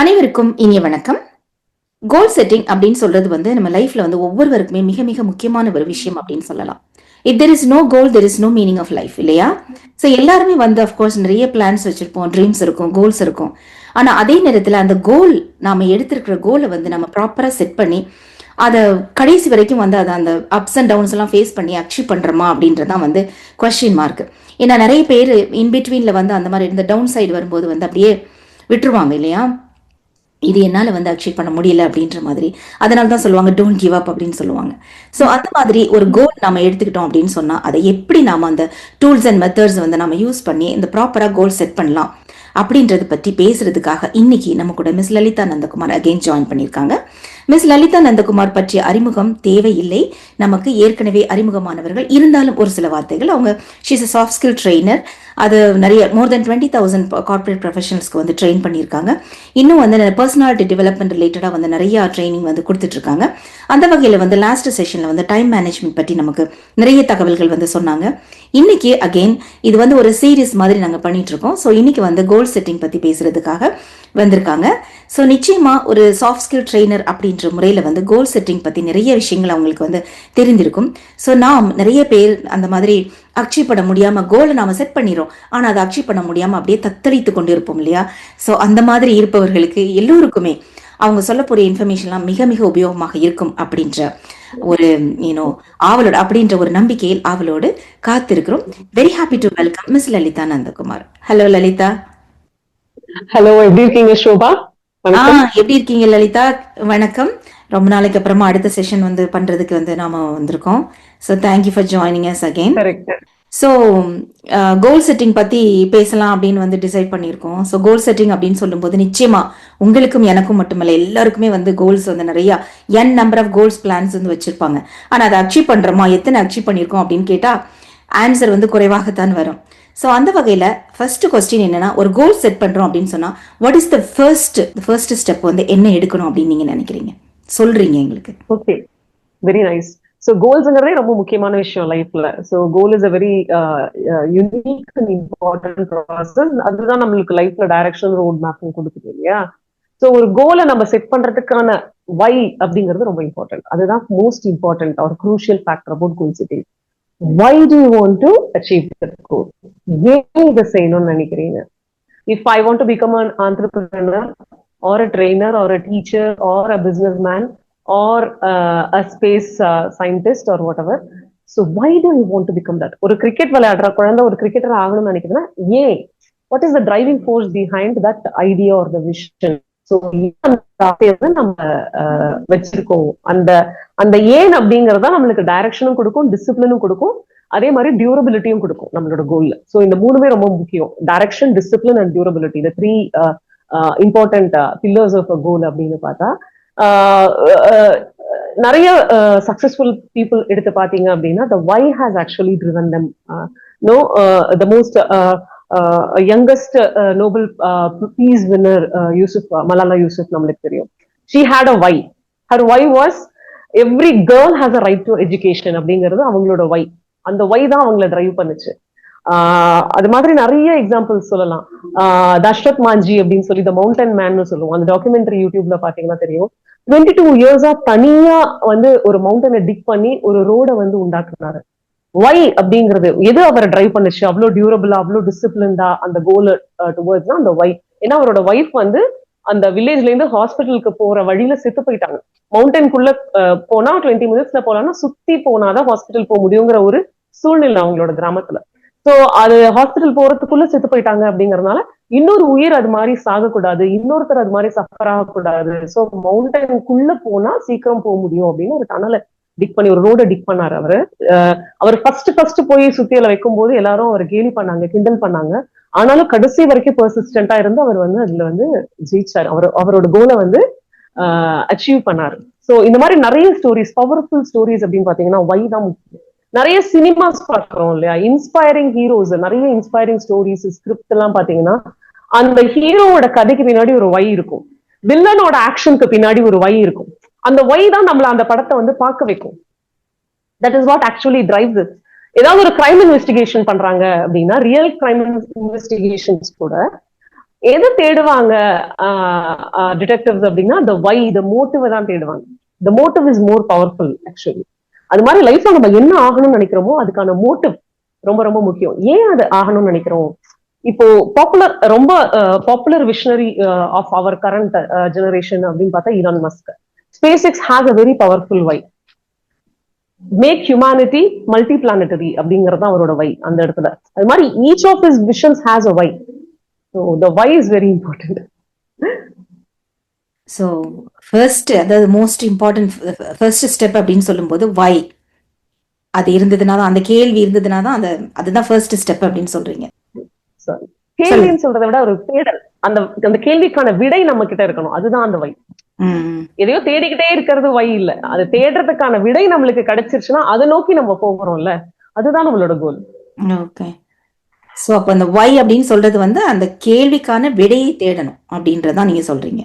அனைவருக்கும் இனிய வணக்கம். கோல் செட்டிங் அப்படின்னு சொல்றது நம்ம லைஃப்ல ஒவ்வொருவருக்குமே மிக மிக முக்கியமான ஒரு விஷயம் அப்படின்னு சொல்லலாம். If there is no goal there is no meaning of life, இல்லையா? ஸோ எல்லாருமே அஃப்கோர்ஸ் நிறைய பிளான்ஸ் வச்சிருப்போம், ட்ரீம்ஸ் இருக்கும், கோல்ஸ் இருக்கும். ஆனா அதே நேரத்துல அந்த கோல், நாம எடுத்திருக்கிற கோலை நம்ம ப்ராப்பரா செட் பண்ணி அதை கடைசி வரைக்கும் அதை அந்த அப்ஸ் அண்ட் டவுன்ஸ் எல்லாம் ஃபேஸ் பண்ணி அச்சீவ் பண்றோமா அப்படின்றதான் கொஸ்டின் மார்க். ஏன்னா நிறைய பேர் இன்பிட்வீன்ல அந்த மாதிரி இந்த டவுன் சைடு வரும்போது அப்படியே விட்டுருவாங்க, இல்லையா? இது என்னால அச்சீவ் பண்ண முடியல அப்படின்ற மாதிரி. அதனால தான் சொல்லுவாங்க டோன்ட் கிவ் அப் அப்படின்னு சொல்லுவாங்க. ஸோ அந்த மாதிரி ஒரு கோல் நம்ம எடுத்துக்கிட்டோம் அப்படின்னு சொன்னா அதை எப்படி நாம அந்த டூல்ஸ் அண்ட் மெத்தட்ஸ் நம்ம யூஸ் பண்ணி இந்த ப்ராப்பரா கோல் செட் பண்ணலாம் அப்படின்றத பற்றி பேசுறதுக்காக இன்னைக்கு நம்ம கூட miss Lalitha Nandakumar again join பண்ணியிருக்காங்க. மிஸ் லலிதா நந்தகுமார் பற்றிய அறிமுகம் தேவையில்லை, நமக்கு ஏற்கனவே அறிமுகமானவர்கள். இருந்தாலும் ஒரு சில வார்த்தைகள். அவங்க she's a soft skill trainer. அது நிறைய மோர் தென் 20,000 கார்பரேட் ப்ரொஃபஷனல்ஸ்க்கு ட்ரெயின் பண்ணியிருக்காங்க. இன்னும் பர்சனாலிட்டி டெவலப்மெண்ட் ரிலேட்டடா நிறைய ட்ரைனிங் கொடுத்துட்டு இருக்காங்க. அந்த வகையில் லாஸ்ட் செஷன்ல டைம் மேனேஜ்மெண்ட் பற்றி நமக்கு நிறைய தகவல்கள் சொன்னாங்க. இன்னைக்கு அகெயின் இது ஒரு சீரீஸ் மாதிரி நாங்கள் பண்ணிட்டு இருக்கோம். ஸோ இன்னைக்கு கோல் செட்டிங் பத்தி பேசுறதுக்காக வந்திருக்காங்க. ஸோ நிச்சயமா ஒரு சாஃப்ட் ஸ்கில் ட்ரெயினர் அப்படின்ற முறையில் கோல் செட்டிங் பத்தி நிறைய விஷயங்கள் அவங்களுக்கு தெரிந்திருக்கும். ஸோ நாம் நிறைய பேர் அந்த மாதிரி அச்சீவ் பண்ண முடியாம கோலை நாம செட் பண்ணிடுறோம், ஆனா அதை அச்சீவ் பண்ண முடியாம அப்படியே தத்தளித்து கொண்டு இருப்போம், இல்லையா? ஸோ அந்த மாதிரி இருப்பவர்களுக்கு எல்லோருக்குமே அவங்க சொல்ல போற இன்ஃபர்மேஷன்லாம் மிக மிக உபயோகமாக இருக்கும் அப்படின்ற ஒரு ஆவலோட அப்படின்ற ஒரு நம்பிக்கையில் ஆவலோடு காத்திருக்கிறோம். Very happy to welcome miss Lalitha Nandakumar. Hello Lalitha. Hello, எப்படி இருக்கீங்க ஷோபா? எப்படி இருக்கீங்க லலிதா? வணக்கம். ரொம்ப நாளைக்கு அப்புறமா அடுத்த செஷன் பண்றதுக்கு நாம வந்திருக்கோம். So thank you for joining us again. So goal setting பத்தி பேசலாம் அப்படின்னு டிசைட் பண்ணியிருக்கோம். ஸோ கோல் செட்டிங் அப்படின்னு சொல்லும்போது நிச்சயமா உங்களுக்கும் எனக்கும் மட்டுமல்ல, எல்லாருக்குமே கோல்ஸ் நிறைய நம்பர் ஆஃப் கோல்ஸ் பிளான்ஸ் வச்சிருப்பாங்க. ஆனா அதை அச்சீவ் பண்றோமா, எத்தனை அச்சீவ் பண்ணியிருக்கோம் அப்படின்னு கேட்டா ஆன்சர் குறைவாகத்தான் வரும். ஸோ அந்த வகையில ஃபர்ஸ்ட் கொஸ்டின் என்னன்னா, ஒரு கோல் செட் பண்றோம் அப்படின்னு சொன்னா what is the first step என்ன எடுக்கணும் அப்படின்னு நீங்க நினைக்கிறீங்க, சொல்றீங்க எங்களுக்கு? Okay, very nice. ஸோ கோல்ஸ்ங்கிறதே ரொம்ப முக்கியமான விஷயம் லைஃப்ல. So goal is a very unique and important process. அதுதான் நம்மளுக்கு லைஃப்ல டைரக்ஷன், ரோட் மேப்பும் கொடுக்குது, இல்லையா? ஸோ ஒரு கோலை நம்ம செட் பண்றதுக்கான வை அப்படிங்கிறது ரொம்ப இம்பார்ட்டன்ட். அதுதான் மோஸ்ட் இம்பார்ட்டன்ட் ஒரு crucial factor about goal setting. Why do you want to achieve that goal? ஏன் இதை செய்யணும்னு நினைக்கிறீங்க? If I want to become an entrepreneur or a trainer or a teacher or a businessman or a space scientist or whatever, so why do you want to become that? ஒரு cricket விளையாடுற குழந்தை ஒரு cricketer ஆகணும்னு நினைக்கிறதுனா ஏன்? What is the driving force behind that idea or the vision? So நம்ம வச்சிருக்கோம். அந்த அந்த ஏன் அப்படிங்கறதா நம்மளுக்கு டைரக்ஷனும் கொடுக்கும், டிசிப்ளினும் கொடுக்கும், அதே மாதிரி டியூரபிலிட்டியும் கொடுக்கும் நம்மளோட கோல்ல. ஸோ இந்த மூணுமே ரொம்ப முக்கியம். டைரக்ஷன், டிசிப்ளின் அண்ட் டியூரபிலிட்டி, இந்த three important pillars of a goal அப்படின்னு பார்த்தா நிறைய சக்சஸ்ஃபுல் பீப்புள் எடுத்து பாத்தீங்க அப்படின்னா the why has actually driven them. The most youngest Nobel Peace winner Malala Yousaf நம்மளுக்கு தெரியும். She had a why. Her why was every girl has a right to education அப்படிங்கிறது அவங்களோட why. அந்த why தான் அவங்கள டிரைவ் பண்ணுச்சு. அது மாதிரி நிறைய எக்ஸாம்பிள்ஸ் சொல்லலாம். தஷ்ரத் மாஞ்சி அப்படின்னு சொல்லி த மவுண்டன் மேன் சொல்லுவோம். அந்த டாக்குமெண்ட்ரி யூடியூப்ல பாத்தீங்கன்னா தெரியும். 22 இயர்ஸா தனியா ஒரு மவுண்டனை டிக் பண்ணி ஒரு ரோட உண்டாக்குனாரு. வை அப்படிங்கிறது எது அவரை டிரைவ் பண்ணுச்சு? அவ்வளவு டியூரபிளா, அவ்வளவு டிசிப்ளின்டா அந்த கோல் டுவர்ட்ஸ் அந்த வை. ஏன்னா அவரோட ஒய்ஃப் அந்த வில்லேஜ்ல இருந்து ஹாஸ்பிட்டலுக்கு போற வழியில செத்து போயிட்டாங்க. மவுண்டனுக்குள்ள போனா 20 மினிட்ஸ்ல போலாம்னா சுத்தி போனாதான் ஹாஸ்பிட்டல் போக முடியுங்கிற ஒரு சூழ்நிலை அவங்களோட கிராமத்துல. சோ அது ஹாஸ்பிட்டல் போறதுக்குள்ள செத்து போயிட்டாங்க அப்படிங்கறதுனால இன்னொரு உயிர் அது மாதிரி சாகக்கூடாது, இன்னொருத்தர் அது மாதிரி சஃபர் ஆகக்கூடாது. சோ மவுண்டனுக்குள்ள போனா சீக்கிரம் போக முடியும் அப்படின்னு ஒரு டனலை டிக் பண்ணி ஒரு ரோட டிக் பண்ணாரு அவரு. அவர் ஃபர்ஸ்ட் போய் சுத்தியில வைக்கும் போது எல்லாரும் அவர் கேலி பண்ணாங்க, கிண்டல் பண்ணாங்க. ஆனாலும் கடைசி வரைக்கும் பெர்சிஸ்டன்டா இருந்து அவர் அதுல ஜெயிச்சாரு. அவரோட கோலை அச்சீவ் பண்ணாரு. சோ இந்த மாதிரி நிறைய ஸ்டோரிஸ், பவர்ஃபுல் ஸ்டோரிஸ் அப்படின்னு பாத்தீங்கன்னா வை தான் முக்கியம். நிறைய சினிமாஸ் பாக்குறோம் இல்லையா, இன்ஸ்பைரிங் ஹீரோஸ், நிறைய இன்ஸ்பைரிங் ஸ்டோரிஸ், ஸ்கிரிப்ட் எல்லாம் பாத்தீங்கன்னா அந்த ஹீரோவோட கதைக்கு பின்னாடி ஒரு வை இருக்கும், வில்லனோட ஆக்ஷனுக்கு பின்னாடி ஒரு வை இருக்கும். அந்த வை தான் நம்மள அந்த படத்தை பார்க்க வைக்கும். That is what actually drives it. ஏதாவது ஒரு கிரைம் இன்வெஸ்டிகேஷன் பண்றாங்க அப்படின்னா, ரியல் கிரைம் இன்வெஸ்டிகேஷன்ஸ் கூட எது தேடுவாங்க டிடெக்டிவ்ஸ் அப்படின்னா the why, the motive தான் தேடுவாங்க. the motive is more powerful actually. அது மாதிரி லைஃப்ல நம்ம என்ன ஆகணும்னு நினைக்கிறோமோ அதுக்கான மோட்டிவ் ரொம்ப ரொம்ப முக்கியம். ஏன் அது ஆகணும்னு நினைக்கிறோம்? இப்போ ரொம்ப popular visionary of our current generation அப்படின்னு பார்த்தா Elon Musk. SpaceX has a very powerful why. Make humanity multi planetary அப்படிங்கறது தான் அவரோட வை அந்த இடத்துல. அது மாதிரி each of his visions has a why. So the why is very important. So first, அதாவது மோஸ்ட் இம்பார்ட்டன்ட் ஃபர்ஸ்ட் ஸ்டெப் அப்படின்னு சொல்லும்போது வை, அது இருந்ததுனா தான், அந்த கேள்வி இருந்ததுனா தான் அதுதான் ஃபர்ஸ்ட் ஸ்டெப் அப்படின்னு சொல்றீங்க. கேள்வின்னு சொல்றதை விட ஒரு தேடல், அந்த கேள்விக்கான விடை நம்ம கிட்ட இருக்கணும், அதுதான் அந்த வை. எதையோ தேடிக்கிட்டே இருக்கிறது வை இல்ல, அது தேடுறதுக்கான விடை நம்மளுக்கு கிடைச்சிருச்சுன்னா அதை நோக்கி நம்ம போகிறோம்ல, அதுதான் நம்மளோட கோல். ஓகே. சோ அப்ப அந்த வை அப்படின்னு சொல்றது வந்து அந்த கேள்விக்கான விடையை தேடணும் அப்படின்றதான் நீங்க சொல்றீங்க.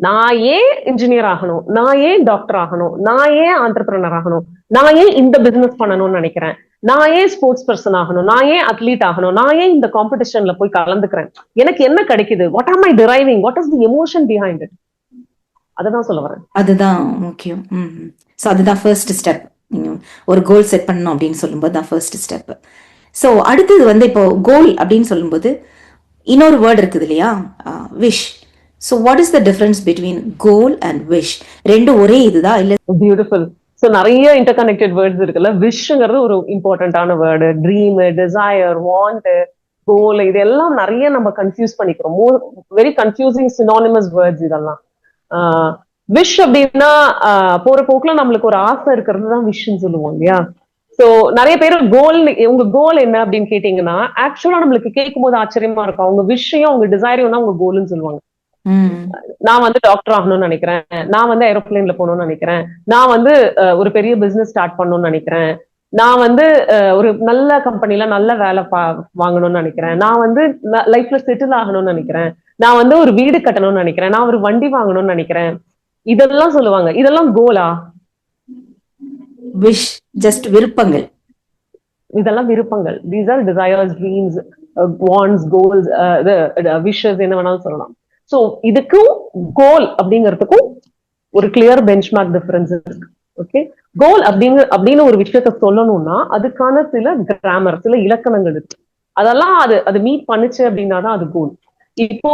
நான் ஏன் இன்ஜினியர் ஆகணும், நான் ஏன் டாக்டர் ஆகணும், நான் ஏன் ஆண்டர்பிரனர் ஆகணும், நான் ஏன் இந்த பிசினஸ் பண்ணணும்னு நினைக்கிறேன், நான் ஏன் ஸ்போர்ட்ஸ் பர்சன் ஆகணும், நான் ஏன் அத்லீட் ஆகணும், நான் ஏன் இந்த காம்படிஷன்ல போய் கலந்துக்கிறேன், எனக்கு என்ன கிடைக்குது, what are my driving, what is the emotion behind it, அதுதான் சொல்ல வரேன். அதுதான் முக்கியம். ஸோ அதுதான் ஃபர்ஸ்ட் ஸ்டெப். ஒரு கோல் செட் பண்ணணும் அப்படின்னு சொல்லும்போது தான் ஃபர்ஸ்ட் ஸ்டெப். ஸோ அடுத்தது வந்து இப்போ கோல் அப்படின்னு சொல்லும்போது இன்னொரு வேர்டு இருக்குது இல்லையா, wish. So what is the difference between goal and wish? ரெண்டும் ஒரே இதுதான் இல்ல? பியூட்டிஃபுல். ஸோ நிறைய இன்டர் கனெக்டட் வேர்ட்ஸ் இருக்குல்ல. விஷங்கிறது ஒரு இம்பார்ட்டன்டான வேர்டு. ட்ரீம், டிசைர், வாண்ட், கோல், இதெல்லாம் நிறைய நம்ம கன்ஃபியூஸ் பண்ணிக்கிறோம். வெரி கன்ஃபியூசிங் சினானிமஸ் வேர்ட்ஸ் இதெல்லாம். விஷ் அப்படின்னா போற போக்குல நம்மளுக்கு ஒரு ஆசை இருக்கிறது தான் விஷன்னு சொல்லுவோம் இல்லையா. சோ நிறைய பேர் கோல், உங்க கோல் என்ன அப்படின்னு கேட்டீங்கன்னா ஆக்சுவலா நம்மளுக்கு கேட்கும் போது ஆச்சரியமா இருக்கும். அவங்க விஷயம், அவங்க டிசைரையும் தான் உங்க கோல்னு சொல்லுவாங்க. நான் வந்து டாக்டர் ஆகணும்னு நினைக்கிறேன், நான் வந்து ஏரோப்ளேன்ல போகணும்னு நினைக்கிறேன், நான் வந்து ஒரு பெரிய பிசினஸ் ஸ்டார்ட் பண்ணணும்னு நினைக்கிறேன், நான் வந்து ஒரு நல்ல கம்பெனில நல்ல வேலை வாங்கணும்னு நினைக்கிறேன், நான் வந்து லைஃப்ல செட்டில் ஆகணும்னு நினைக்கிறேன், நான் வந்து ஒரு வீடு கட்டணும்னு நினைக்கிறேன், நான் ஒரு வண்டி வாங்கணும்னு நினைக்கிறேன், இதெல்லாம் சொல்லுவாங்க. இதெல்லாம் கோலா? விஷ் ஜஸ்ட் விருப்பங்கள். இதெல்லாம் விருப்பங்கள். These are desires, dreams, wants, goals, wishes, என்ன வேணாலும் சொல்லலாம். சோ இதுக்கும் கோல் அப்படிங்கிறதுக்கும் ஒரு கிளியர் பெஞ்ச்மார்க் டிஃபரன்ஸ் இருக்கு. ஓகே, கோல் அப்படின்னு ஒரு விஷயத்த சொல்லணும்னா அதுக்கான சில கிராமர், சில இலக்கணங்கள் இருக்கு. அதெல்லாம் அது மீட் பண்ணுச்சு அப்படின்னா தான் அது கோல். இப்போ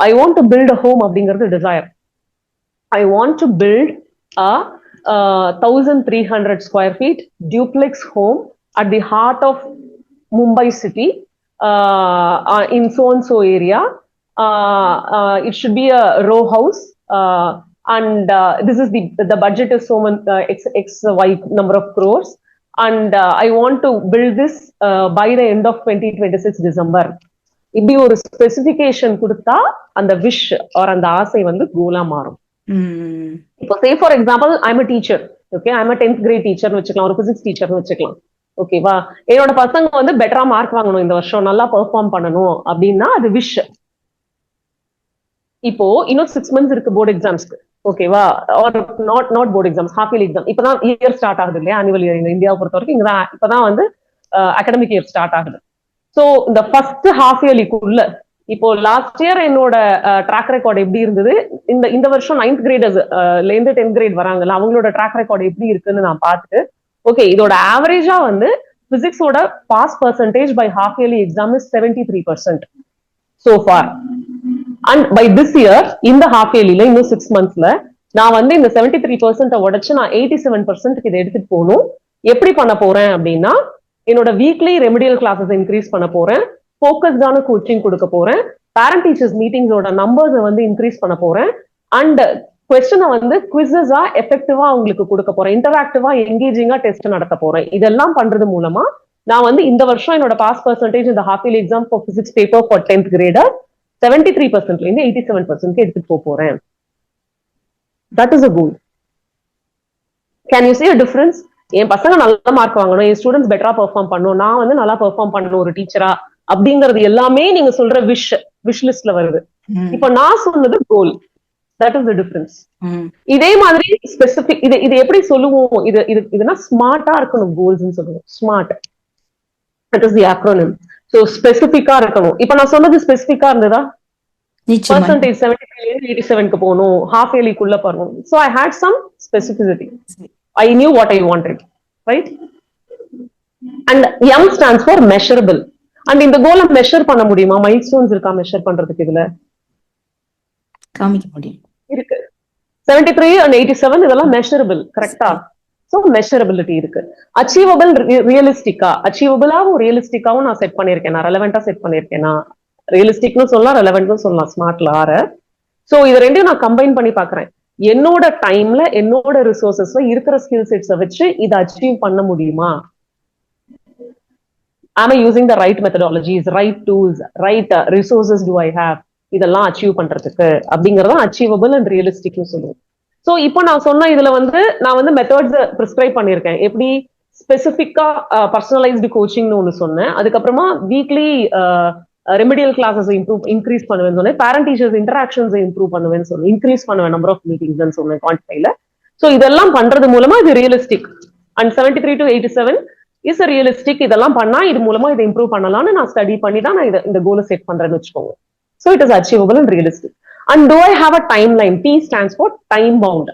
I want to build a home அப்படிங்கிறது desire. I want to build a 1,300 square feet duplex home at the heart of Mumbai city, in so and so area. It should be a row house, and this is the budget is so much, XY number of crores, and I want to build this by the end of 2026 December. இப்படி ஒரு specification கொடுத்தா அந்த wish R அந்த ஆசை வந்து Cola மாறும். இப்போ say for example I'm a teacher. Okay, I'm a 10th grade டீச்சர்னு வச்சுக்கலாம், ஒரு பிசிக்ஸ் டீச்சர்னு வச்சுக்கலாம். ஓகேவா, என்னோட பசங்க வந்து பெட்டரா மார்க் வாங்கணும் இந்த வருஷம், நல்லா பெர்ஃபார்ம் பண்ணணும் அப்படின்னா அது விஷ். இப்போ இன்னும் 6 months இருக்கு போர்டு எக்ஸாம்ஸ்க்கு. ஓகேவா, or not board exams, half yearly exam. இப்பதான் இயர் ஸ்டார்ட் ஆகுது இல்லையா, ஆனுவல் இயர் இந்தியாவை பொறுத்த வரைக்கும் இங்கதான் இப்பதான் வந்து அகாடமிக் இயர் ஸ்டார்ட் ஆகுது. சோ இந்த ஃபர்ஸ்ட் ஹாஃப் இயர்லிக்குள்ள இப்போ லாஸ்ட் இயர் என்னோட ட்ராக் ரெக்கார்ட் எப்படி இருந்தது, இந்த வருஷம் 9th graders இருந்து 10th grade வராங்கல்ல, அவங்களோட ட்ராக் ரெக்கார்ட் எப்படி இருக்குன்னு நான் பார்த்துட்டு, ஓகே இதோட ஆவரேஜா வந்து பிசிக்ஸோட pass percentage by half yearly exam is 73% so far. And by this year, இந்த ஹாஃப் இயர்லில இன்னும் 6 monthsல நான் வந்து இந்த 73% உடைச்சு நான் 87% இதை எடுத்துட்டு போகணும். எப்படி பண்ண போறேன் அப்படின்னா, என்னோட வீக்லி ரெமிடியல் கிளாஸஸ் இன்க்ரீஸ் பண்ண போறேன், ஃபோக்கஸ்டான கோச்சிங் கொடுக்க போறேன், பேரண்ட் டீச்சர்ஸ் மீட்டிங்ஸோட நம்பர்ஸை வந்து இன்க்ரீஸ் பண்ண போறேன், அண்ட் கொஸ்டினை வந்து குவிஸஸா எஃபெக்டிவா அவங்களுக்கு கொடுக்க போறேன், இன்டராக்டிவா என்கேஜிங்கா டெஸ்ட் நடத்த போறேன். இதெல்லாம் பண்றது மூலமா நான் வந்து இந்த வருஷம் என்னோட பாஸ் பர்சன்டேஜ் இந்த half yearly exam for physics paper for 10th grader 73%ல இருந்து 87% எடுத்துட்டு போறேன். That is a goal. Can you see a difference? என் பசங்க நல்ல மார்க் வாங்கணும், என் ஸ்டூடெண்ட்ஸ் பெட்டரா பெர்ஃபார்ம் பண்ணணும், நான் வந்து நல்லா பெர்ஃபார்ம் பண்ணணும் ஒரு டீச்சரா அப்படிங்கிறது எல்லாமே நீங்க சொல்ற விஷ் லிஸ்ட்ல வருது. இப்ப நான் சொன்னது goal. That is the difference. இதே மாதிரி ஸ்பெசிபிக் இது எப்படி சொல்லுவோம், இதுனா ஸ்மார்ட்டா இருக்கணும் கோல்ஸ்னு சொல்லுவோம். Smart, that is the acronym. So ஸ்பெசிபிக்கா இருக்கணும். இப்ப நான் சொன்னது ஸ்பெசிபிக்கா இருந்ததா? நிச்சயமா. பர்சன்டேஜ் 73 87க்கு போகணும், ஹாஃப் இயர்லிக்குள்ள போகணும். So I had some specificity. I knew what I wanted, right? And M stands for measurable. And இந்த கோலை மெஷர் பண்ண முடியுமா? மைல்ஸ்டோன்ஸ் இருக்கா மெஷர் பண்றதுக்கு? இதுல காமிக்க முடியும். இருக்கு. 73 and 87 இதெல்லாம் மெஷரபிள், கரெக்டா? சோ மெஷரபிலிட்டி இருக்கு. அச்சீவபிள், ரியலிஸ்டிக்கா, அச்சீவபிளாவும் ரியலிஸ்டிக்காவும் நான் செட் பண்ணிருக்கேன், நான் ரெலவெண்டா செட் பண்ணிருக்கேன். நான் ரியலிஸ்டிக்னு சொல்லலாம், ரெலவெண்ட்னு சொல்லலாம் ஸ்மார்ட்ல 6. சோ இது ரெண்டையும் நான் கம்பைன் பண்ணி பாக்குறேன். என்னோட டைம்ல என்னோட ரிசோர்சஸ்ல இருக்கிற ஸ்கில் செட்ஸை வச்சு இதை அச்சீவ் பண்ண முடியுமா? am I using the right methodologies, right tools, right resources do I have இதெல்லாம் அச்சீவ் பண்றதுக்கு அப்படிங்கறத அச்சீவபிள் அண்ட் ரியலிஸ்டிக்னு சொல்லுவோம். சோ இப்போ நான் சொன்ன இதுல வந்து நான் வந்து மெத்தட்ஸ் பிரிஸ்கிரைப் பண்ணிருக்கேன். எப்படி ஸ்பெசிபிக்கா பர்சனலைஸ்டு கோச்சிங்னு ஒண்ணு சொன்னேன். அதுக்கப்புறமா வீக்லி ரெமிடியல் கிளாஸஸ் இன்க்ரீஸ் பண்ணுவேன்னு சொன்னேன். பேரண்ட் டீச்சர்ஸ் இன்டராக்ஷன்ஸ் இம்ப்ரூவ் பண்ணுவேன்னு சொன்னேன். இன்க்ரீஸ் பண்ணுவேன் நம்பர் ஆஃப் மீட்டிங்ஸ் சொன்னேன் குவான்டிஃபைல. சோ இதெல்லாம் பண்றது மூலமா இது realistic. And 73 to 87 is a realistic. இதெல்லாம் பண்ணா இது மூலமா இதை இம்ப்ரூவ் பண்ணலாம்னு நான் ஸ்டடி பண்ணி தான் நான் இந்த கோலை செட் பண்றேன்னு வச்சுக்கோங்க. So it is achievable and realistic. And do I have a timeline? T stands for time bound.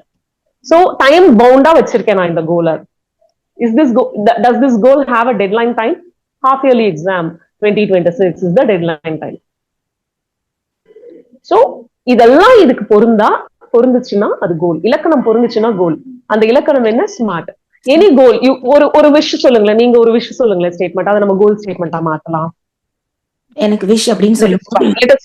So time bound ah vechirken na indha goal. Is this does this goal have a deadline time? Half yearly exam 2026 is the deadline time. So இதெல்லாம் இதுக்கு பொருந்துச்சுன்னா அது கோல். இலக்கணம் பொருந்துச்சுன்னா கோல். அந்த இலக்கணம் என்ன? Smart. Any கோல், ஒரு wish சொல்லுங்களேன், நீங்க ஒரு விஷ் சொல்லுங்களேன் ஸ்டேட்மெண்ட், அதை நம்ம கோல் ஸ்டேட்மெண்டா மாத்தலாம். எனக்கு விஷ் அப்படின்னு சொல்லும்போது,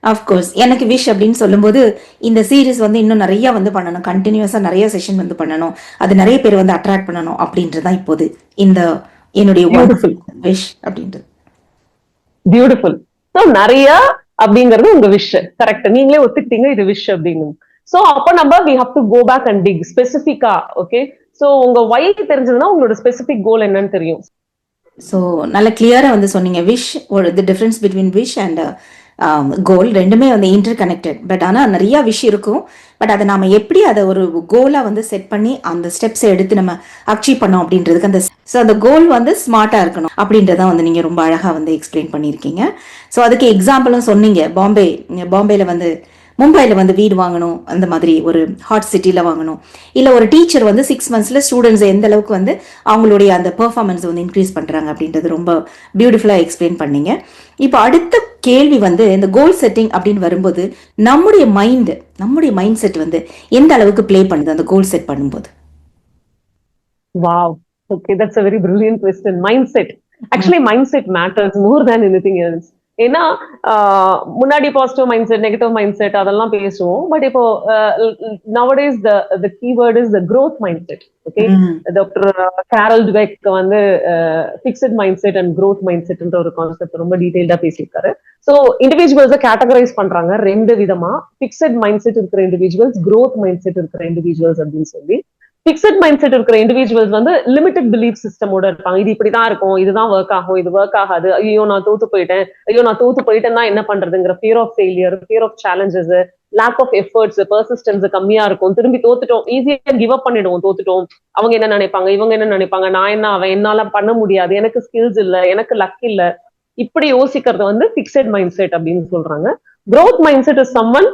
அஃப்கோர்ஸ் எனக்கு விஷ் அப்படின்னு சொல்லும்போது இந்த சீரீஸ் வந்து இன்னும் நிறைய வந்து பண்ணணும், கண்டினியூஸா நிறைய செஷன் வந்து பண்ணணும், அது நிறைய பேர் வந்து அட்ராக்ட் பண்ணணும் அப்படின்றதுதான் இப்போது இந்த என்னுடைய விஷ் அப்படின்றது. பியூட்டிஃபுல். சோ நிறைய அப்படிங்கிறது உங்க விஷ், கரெக்ட். நீங்களே ஒத்துக்கிட்டீங்க இது விஷ் அப்படின்னு. சோ அப்ப நம்ம we have to go back and dig ஸ்பெசிபிக்கா. ஓகே, சோ உங்க why தெரிஞ்சதுன்னா உங்களோட ஸ்பெசிபிக் கோல் என்னன்னு தெரியும். ஸோ நல்ல கிளியரா வந்து சொன்னீங்க. Wish, the difference between wish and goal ரெண்டுமே வந்து இன்டர் கனெக்டட். பட் ஆனால் நிறைய விஷயம் இருக்கும். பட் அதை நாம எப்படி அதை ஒரு கோலா வந்து செட் பண்ணி அந்த ஸ்டெப்ஸை எடுத்து நம்ம அச்சீவ் பண்ணோம் அப்படின்றதுக்கு அந்த கோல் வந்து ஸ்மார்ட்டா இருக்கணும் அப்படின்றத வந்து நீங்க ரொம்ப அழகா வந்து எக்ஸ்பிளைன் பண்ணியிருக்கீங்க. ஸோ அதுக்கு எக்ஸாம்பிளும் சொன்னீங்க. பாம்பேல வந்து மும்பையில் வந்து வீடு வாங்கணும், அந்த மாதிரி ஒரு ஹாட் சிட்டியில் வாங்கணும், இல்லை ஒரு டீச்சர் வந்து 6 monthsல ஸ்டூடெண்ட்ஸ் எந்த அளவுக்கு வந்து அவங்களுடைய அந்த பெர்ஃபார்மன்ஸ் வந்து இன்க்ரீஸ் பண்ணுறாங்க அப்படின்றது ரொம்ப பியூட்டிஃபுல்லாக எக்ஸ்பிளைன் பண்ணீங்க. இப்போ அடுத்த கேள்வி வந்து இந்த கோல் செட்டிங் அப்படின்னு வரும்போது நம்முடைய மைண்ட் செட் வந்து எந்த அளவுக்கு பிளே பண்ணுது அந்த கோல் செட் பண்ணும்போது? Wow, okay, that's a very brilliant question. Mindset, actually mindset matters more than anything else. ஏன்னா முன்னாடி positive mind set, negative mind set அதெல்லாம் பேசுவோம். பட் இப்போ nowadays the keyword is the growth mindset. Okay, doctor Carol Dweck வந்து fixed mind set and growth mindset என்ற ஒரு concept ரொம்ப டீடைல்டா பேசியிருக்காரு. சோ இண்டிவிஜுவல்ஸை கேட்டகரைஸ் பண்றாங்க 2 விதமா. ஃபிக்ஸட் மைண்ட் செட் இருக்கிற இண்டிவிஜுவல்ஸ், growth மைண்ட் செட் இருக்கிற இண்டிவிஜுவல்ஸ் அப்படின்னு சொல்லி. ஃபிக்ஸட் மைண்ட் செட் இருக்கிற இண்டிவிஜுவல்ஸ் வந்து லிமிடெட் பிலீஃப் சிஸ்டமோட இருப்பாங்க. இது இப்படிதான் இருக்கும், இதுதான் ஒர்க் ஆகும், இது ஒர்க் ஆகாது, ஐயோ நான் தோத்து போயிட்டேன்னா என்ன பண்றதுங்கிற fear of failure, fear of challenges, lack of efforts, persistence கம்மியா இருக்கும். திரும்பி தோத்துட்டோம், ஈஸியா கிவ் அப் பண்ணிடுவோம், தோத்துட்டோம், அவங்க என்ன நினைப்பாங்க, இவங்க என்ன நினைப்பாங்க, நான் என்ன அவன், என்னால பண்ண முடியாது, எனக்கு ஸ்கில்ஸ் இல்ல, எனக்கு லக் இல்ல, இப்படி யோசிக்கிறது வந்து ஃபிக்ஸட் மைண்ட் செட் அப்படின்னு சொல்றாங்க. growth mindset is someone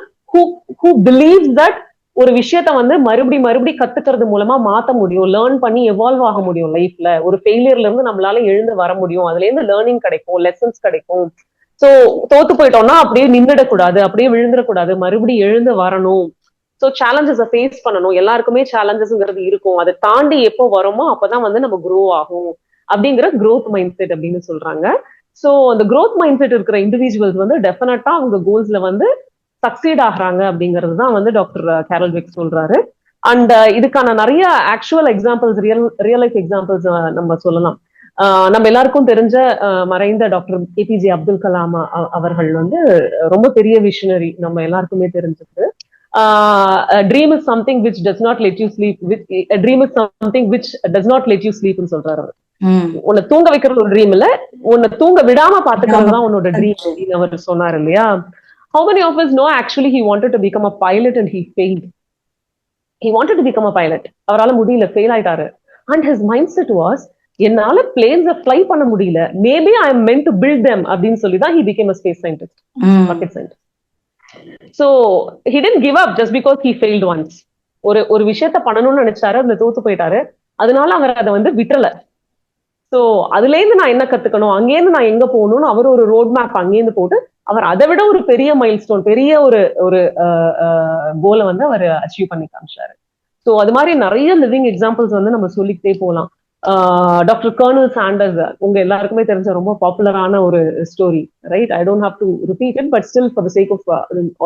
who believes that ஒரு விஷயத்த வந்து மறுபடி கத்துக்கிறது மூலமா மாத்த முடியும், லேர்ன் பண்ணி எவால்வ் ஆக முடியும் லைஃப்ல. ஒரு ஃபெயிலியர்ல இருந்து நம்மளால எழுந்து வர முடியும், அதுல இருந்து லேர்னிங் கிடைக்கும், லெசன்ஸ் கிடைக்கும். சோ தோத்து போயிட்டோம்னா அப்படியே நின்றுடக்கூடாது, அப்படியே விழுந்துடக்கூடாது, மறுபடியும் எழுந்து வரணும். சோ சேலஞ்சஸை ஃபேஸ் பண்ணணும். எல்லாருக்குமே சேலஞ்சஸ்ங்கிறது இருக்கும், அதை தாண்டி எப்போ வரோமோ அப்பதான் வந்து நம்ம க்ரோ ஆகும் அப்படிங்கிற growth மைண்ட் செட் அப்படின்னு சொல்றாங்க. சோ அந்த growth மைண்ட் செட் இருக்கிற இண்டிவிஜுவல்ஸ் வந்து டெஃபினட்டா அவங்க கோல்ஸ்ல வந்து சக்சீட் ஆகுறாங்க அப்படிங்கிறது தான் வந்து டாக்டர் கேரல் டுவெக் சொல்றாரு. அண்ட் இதுக்கான நிறைய actual examples, real life examples நம்ம சொல்லலாம். நம்ம எல்லாருக்கும் தெரிஞ்ச மறைந்த டாக்டர் ஏபிஜே அப்துல் கலாம் அவர்கள் வந்து ரொம்ப பெரிய விஷனரி, நம்ம எல்லாருக்குமே தெரிஞ்சது. Dream is something which does not let you sleep, dream is something which does not let you ஸ்லீப்னு சொல்றாரு அவர். உன்னை தூங்க வைக்கிறது ஒரு ட்ரீம் இல்ல, உன்னை தூங்க விடாம பாத்துக்கிறது தான் உன்னோட ட்ரீம் அப்படின்னு அவர் சொன்னார் இல்லையா? How many of us know actually he wanted to become a pilot and he failed? He wanted to become a pilot. அவரால முடியல, ஃபெயில் ஆயிட்டாரு. And his mindset was, என்னால பிளேன்ஸ ஃப்ளை பண்ண முடியல, maybe I am meant to build them அப்படின்னு சொல்லி தான் he became a space scientist, rocket scientist. So he didn't give up just because he failed once. ஒரு விஷயத்த பண்ணணும்னு நினைச்சாரு, அதுல தோத்து போயிட்டாரு, அதனால அவர் அதை வந்து விட்டுறல. சோ அதுல இருந்து நான் என்ன கத்துக்கணும், அங்கேருந்து நான் எங்க போகணும்னு அவர் ஒரு ரோட் மேப் அங்கேருந்து போட்டு அவர் அதை விட ஒரு பெரிய மைல்ஸ்டோன், பெரிய ஒரு ஒரு கோலை வந்து அவர் அச்சீவ் பண்ணி காமிச்சாரு. சோ அது மாதிரி நிறைய லிவிங் எக்ஸாம்பிள்ஸ் வந்து நம்ம சொல்லிக்கிட்டே போகலாம். டாக்டர் கர்னல் சாண்டர்ஸ் உங்க எல்லாருக்குமே தெரிஞ்ச ரொம்ப பாப்புலரான ஒரு story, right? I don't have to repeat it, but still for the sake of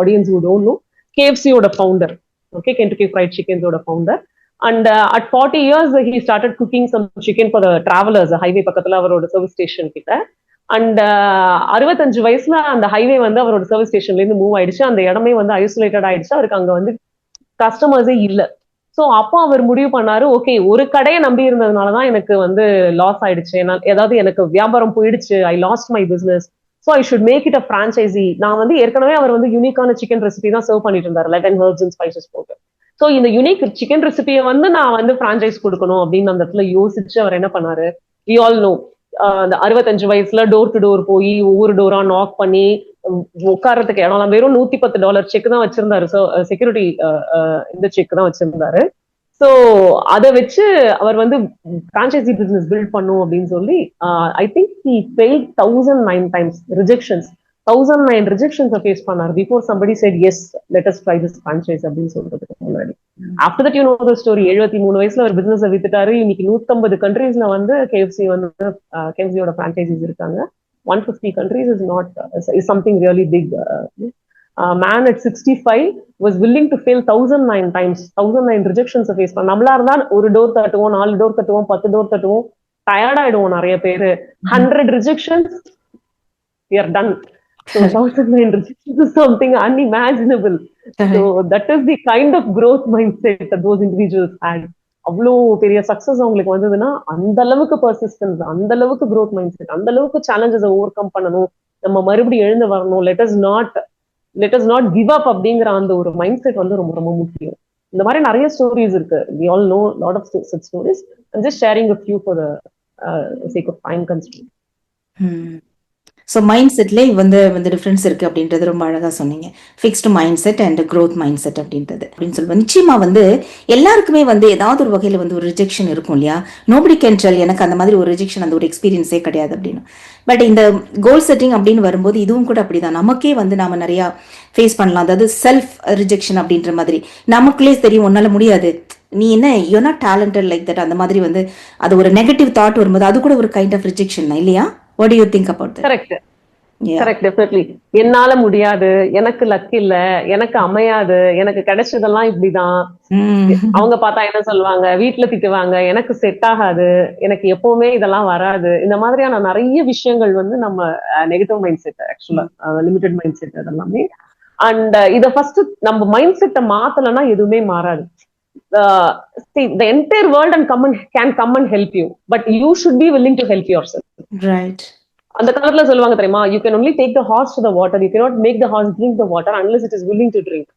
audience who don't know, கேஎஃப்சியோட ஃபவுண்டர், ஓகே, Kentucky Fried Chickenஸோட founder. And at 40 years he started cooking some chicken for the travelers, highway பக்கத்துல அவரோட service station கிட்ட. And 65 வயசுல அந்த highway வந்து அவரோட service ஸ்டேஷன்ல இருந்து மூவ் ஆயிடுச்சு. அந்த இடமே வந்து ஐசோலேட்டட் ஆயிடுச்சு, அவருக்கு அங்க வந்து கஸ்டமர்ஸே இல்ல. சோ அப்போ அவர் முடிவு பண்ணாரு, ஓகே, ஒரு கடையை நம்பி இருந்ததுனாலதான் எனக்கு வந்து லாஸ் ஆயிடுச்சு, ஏதாவது எனக்கு வியாபாரம் போயிடுச்சு, I lost my business, so I should make it a franchisee. நான் வந்து ஏற்கனவே அவர் வந்து யூனிக்கான சிக்கன் ரெசிபி தான் சர்வ் பண்ணிட்டு இருந்தாரு, 11 herbs and spices போட்டு. சோ இந்த யூனிக் சிக்கன் ரெசிபியை வந்து நான் வந்து பிரான்சைஸ் கொடுக்கணும் அப்படின்னு அந்த இடத்துல யோசிச்சு அவர் என்ன பண்ணாரு, வி ஆல் நோ, அந்த 65 வயசுல டோர் டு டோர் போய் ஒவ்வொரு டோரா நாக் பண்ணி உட்கார்றதுக்கு இடம், வெறும் $110 செக் தான் வச்சிருந்தாரு, செக்யூரிட்டி இந்த செக் தான் வச்சிருந்தாரு. சோ அதை வச்சு அவர் வந்து பிரான்சைசி பிசினஸ் பில்ட் பண்ணும் அப்படின்னு சொல்லி, I think he failed 1009 times rejections, 1009 rejections face பண்ணார் before somebody said yes, let us try this franchise அப்படின்னு சொல்றதுக்கு முன்னாடி. After that you know the story, 73 வயசுல ஒரு பிசினஸ் வித்துட்டாரு. இன்னைக்கு 150 கண்ட்ரீஸ்ல வந்து கேஎஃப்சி வந்து கேஎஃப்சியோட பிரான்சைசிஸ் இருக்காங்க. 150 countries is something really big. Man at 65 was willing to fail 1009 times, 1009 rejections face பண்ண. நம்மளா இருந்தா ஒரு டோர் தட்டுவோம், 4 டோர் தட்டுவோம், 10 டோர் தட்டுவோம், டயர்ட் ஆயிடுவோம் நிறைய பேரு. 100 rejections, we are done. So 1009 rejections is something unimaginable. So that is the kind of growth mindset that those individuals had. அவ்வளோ பெரிய சக்சஸ் அவங்களுக்கு வந்ததுன்னா அந்த அளவுக்கு பர்சிஸ்டன்ஸ், அந்த அளவுக்கு growth mindset, அந்த அளவுக்கு சேலஞ்சஸ் ஓவர் கம் பண்ணணும், நம்ம மறுபடியும் எழுந்து வரணும், let us not give up அப்படிங்கிற அந்த ஒரு மைண்ட் செட் வந்து ரொம்ப ரொம்ப முக்கியம். இந்த மாதிரி நிறைய ஸ்டோரிஸ் இருக்கு. We all know a lot of such stories. I'm just sharing a few for the sake of time constraint. So mind செட்லேயே வந்து டிஃப்ரென்ஸ் இருக்குது அப்படின்றது ரொம்ப அழகாக சொன்னீங்க. Fixed mind set and growth mind set அப்படின்றது அப்படின்னு சொல்லுவேன். நிச்சயமாக வந்து எல்லாருக்குமே வந்து ஏதாவது ஒரு வகையில் வந்து ஒரு ரிஜெக்ஷன் இருக்கும் இல்லையா? நோபடி கேன் டெல் எனக்கு அந்த மாதிரி ஒரு ரிஜெக்ஷன், அந்த ஒரு எக்ஸ்பீரியன்ஸே கிடையாது அப்படின்னு. பட் இந்த கோல் செட்டிங் அப்படின்னு வரும்போது இதுவும் கூட அப்படிதான். நமக்கே வந்து நாம நிறையா ஃபேஸ் பண்ணலாம். அதாவது செல்ஃப் ரிஜெக்ஷன் அப்படின்ற மாதிரி நமக்குள்ளே தெரியும், ஒன்னால முடியாது, நீ என்ன, you not talented like that, அந்த மாதிரி வந்து அது ஒரு நெகட்டிவ் தாட் வரும்போது அது கூட ஒரு கைண்ட் ஆஃப் ரிஜெக்ஷன் தான் இல்லையா? What do you think about that? Correct. Yeah. Correct, definitely. என்னால முடியாது, எனக்கு லக் இல்ல, எனக்கு அமையாது, எனக்கு கிடைச்சதெல்லாம் இப்படிதான், அவங்க பார்த்தா என்ன சொல்லுவாங்க, வீட்டுல திட்டுவாங்க, எனக்கு செட் ஆகாது, எனக்கு எப்பவுமே இதெல்லாம் வராது, இந்த மாதிரியான நிறைய விஷயங்கள் வந்து நம்ம நெகட்டிவ் மைண்ட் செட், ஆக்சுவலா லிமிடெட் மைண்ட் செட் அதெல்லாமே. அண்ட் இத ஃபர்ஸ்ட் நம்ம மைண்ட் செட்டை மாத்தலன்னா எதுவுமே மாறாது. See, the entire world can come and help you, but you should be willing to help yourself. Right. அந்த காலத்துல சொல்லுவாங்க தெரியுமா, you can only take the horse to the water, you cannot make the horse drink the water unless it is willing to drink.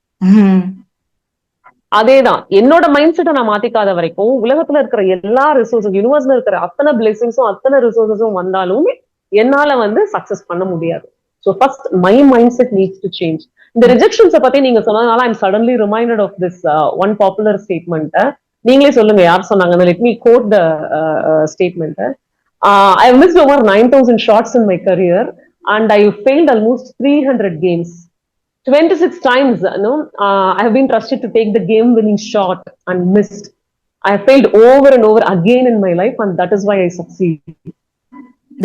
அதேதான் என்னோட mind செட்டை நான் மாத்திக்காத வரைக்கும் உலகத்துல இருக்கிற எல்லா ரிசோர்ஸஸ், யூனிவர்ஸ்ல இருக்கிற அத்தனை பிளெஸிங்ஸும் அத்தனை ரிசோர்ஸஸும் வந்தாலும் என்னால வந்து சக்சஸ் பண்ண முடியாது. So first my mindset needs to change. இந்த ரிஜெக்ஷன்ஸை பத்தி நீங்க சொன்னதுனால I'm suddenly reminded of this one popular statement. நீங்களே சொல்லுங்க யார் சொன்னாங்க. Let me quote the statement. I have missed over 9,000 shots in my career and I have failed almost 300 games. 26 times, I have been trusted to take the game-winning shot and missed. I have failed over and over again in my life and that is why I succeed.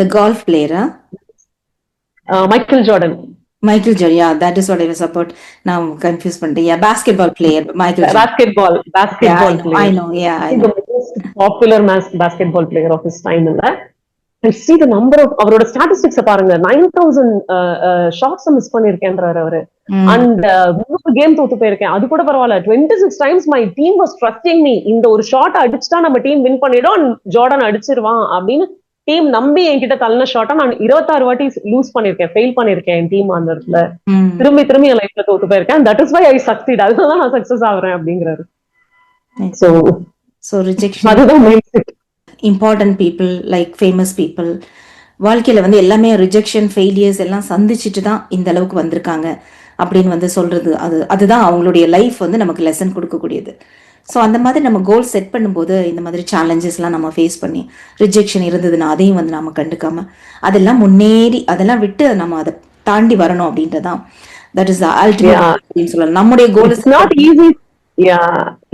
The golf player, Michael Jordan. Yeah, that is what I was about. Now confused பண்ணிட்டேன். Yeah, basketball player, Michael Jordan. Basketball yeah, player. I know. The most popular basketball player of his time. I see the number of அவரோட statistics பாருங்க, 9,000 shots miss பண்ணிருக்கேன்றாரு அவரு. And 3 game தோத்து போயிருக்கேன், அது கூட பரவாயில்ல. 26 times my team was trusting me. இந்த ஒரு ஷாட் அடிச்சுட்டா நம்ம டீம் வின் பண்ணிடும், ஜார்டன் அடிச்சிருவான் அப்படின்னு டீம் நம்பி என்கிட்ட தள்ளின ஷாட்டா நான் 26 வாட்டி லூஸ் பண்ணிருக்கேன், ஃபெயில் பண்ணிருக்கேன் என் டீம் அந்த இடத்துல. திரும்பி என் லைஃப்ல தோத்து போயிருக்கேன். That is why I succeed, அதுதான் நான் சக்சஸ் ஆகுறேன் அப்படிங்கிறாரு. So rejection, அதுதான் mind set. Important people like famous people வாழ்க்கையில் வந்து எல்லாமே ரிஜெக்ஷன் ஃபெயிலியர்ஸ் எல்லாம் சந்திச்சுட்டு தான் இந்த அளவுக்கு வந்திருக்காங்க அப்படின்னு வந்து சொல்றது. அதுதான் அவங்களுடைய லைஃப் வந்து நமக்கு லெசன் கொடுக்கக்கூடியது. ஸோ அந்த மாதிரி நம்ம கோல் செட் பண்ணும்போது இந்த மாதிரி சேலஞ்சஸ்லாம் நம்ம ஃபேஸ் பண்ணி ரிஜெக்ஷன் இருந்ததுன்னா அதையும் வந்து நம்ம கண்டுக்காம அதெல்லாம் முன்னேறி அதெல்லாம் விட்டு நம்ம அதை தாண்டி வரணும் அப்படின்றதான் தட் இஸ் அல்டிமேட் அப்படின்னு சொல்லலாம். நம்முடைய goal is not easy.